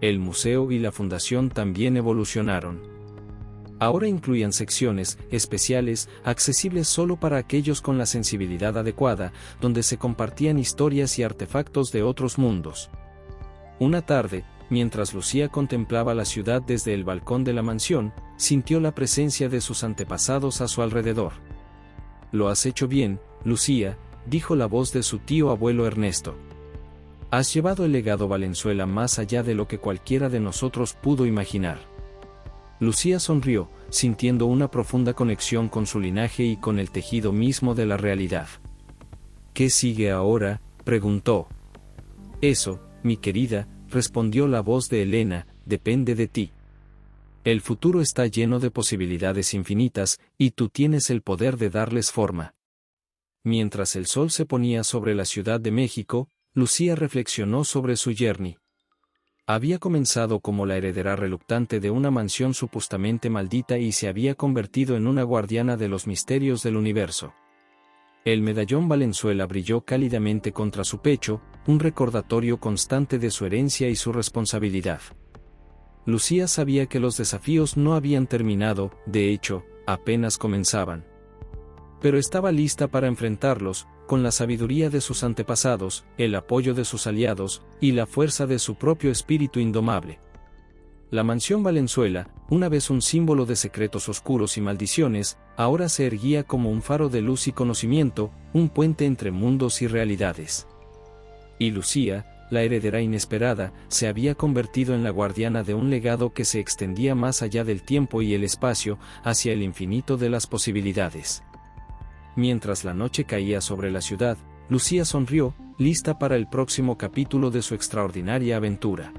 A: El museo y la fundación también evolucionaron. Ahora incluían secciones especiales, accesibles solo para aquellos con la sensibilidad adecuada, donde se compartían historias y artefactos de otros mundos. Una tarde, mientras Lucía contemplaba la ciudad desde el balcón de la mansión, sintió la presencia de sus antepasados a su alrededor. «Lo has hecho bien, Lucía», dijo la voz de su tío abuelo Ernesto. «Has llevado el legado Valenzuela más allá de lo que cualquiera de nosotros pudo imaginar». Lucía sonrió, sintiendo una profunda conexión con su linaje y con el tejido mismo de la realidad. «¿Qué sigue ahora?», preguntó. «Eso, mi querida», respondió la voz de Elena, «depende de ti. El futuro está lleno de posibilidades infinitas, y tú tienes el poder de darles forma». Mientras el sol se ponía sobre la Ciudad de México, Lucía reflexionó sobre su yerni. Había comenzado como la heredera reluctante de una mansión supuestamente maldita y se había convertido en una guardiana de los misterios del universo. El medallón Valenzuela brilló cálidamente contra su pecho, un recordatorio constante de su herencia y su responsabilidad. Lucía sabía que los desafíos no habían terminado, de hecho, apenas comenzaban. Pero estaba lista para enfrentarlos, con la sabiduría de sus antepasados, el apoyo de sus aliados, y la fuerza de su propio espíritu indomable. La mansión Valenzuela, una vez un símbolo de secretos oscuros y maldiciones, ahora se erguía como un faro de luz y conocimiento, un puente entre mundos y realidades. Y Lucía, la heredera inesperada, se había convertido en la guardiana de un legado que se extendía más allá del tiempo y el espacio, hacia el infinito de las posibilidades. Mientras la noche caía sobre la ciudad, Lucía sonrió, lista para el próximo capítulo de su extraordinaria aventura.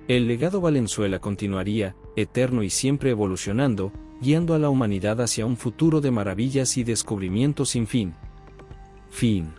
A: El legado Valenzuela continuaría, eterno y siempre evolucionando, guiando a la humanidad hacia un futuro de maravillas y descubrimientos sin fin. Fin.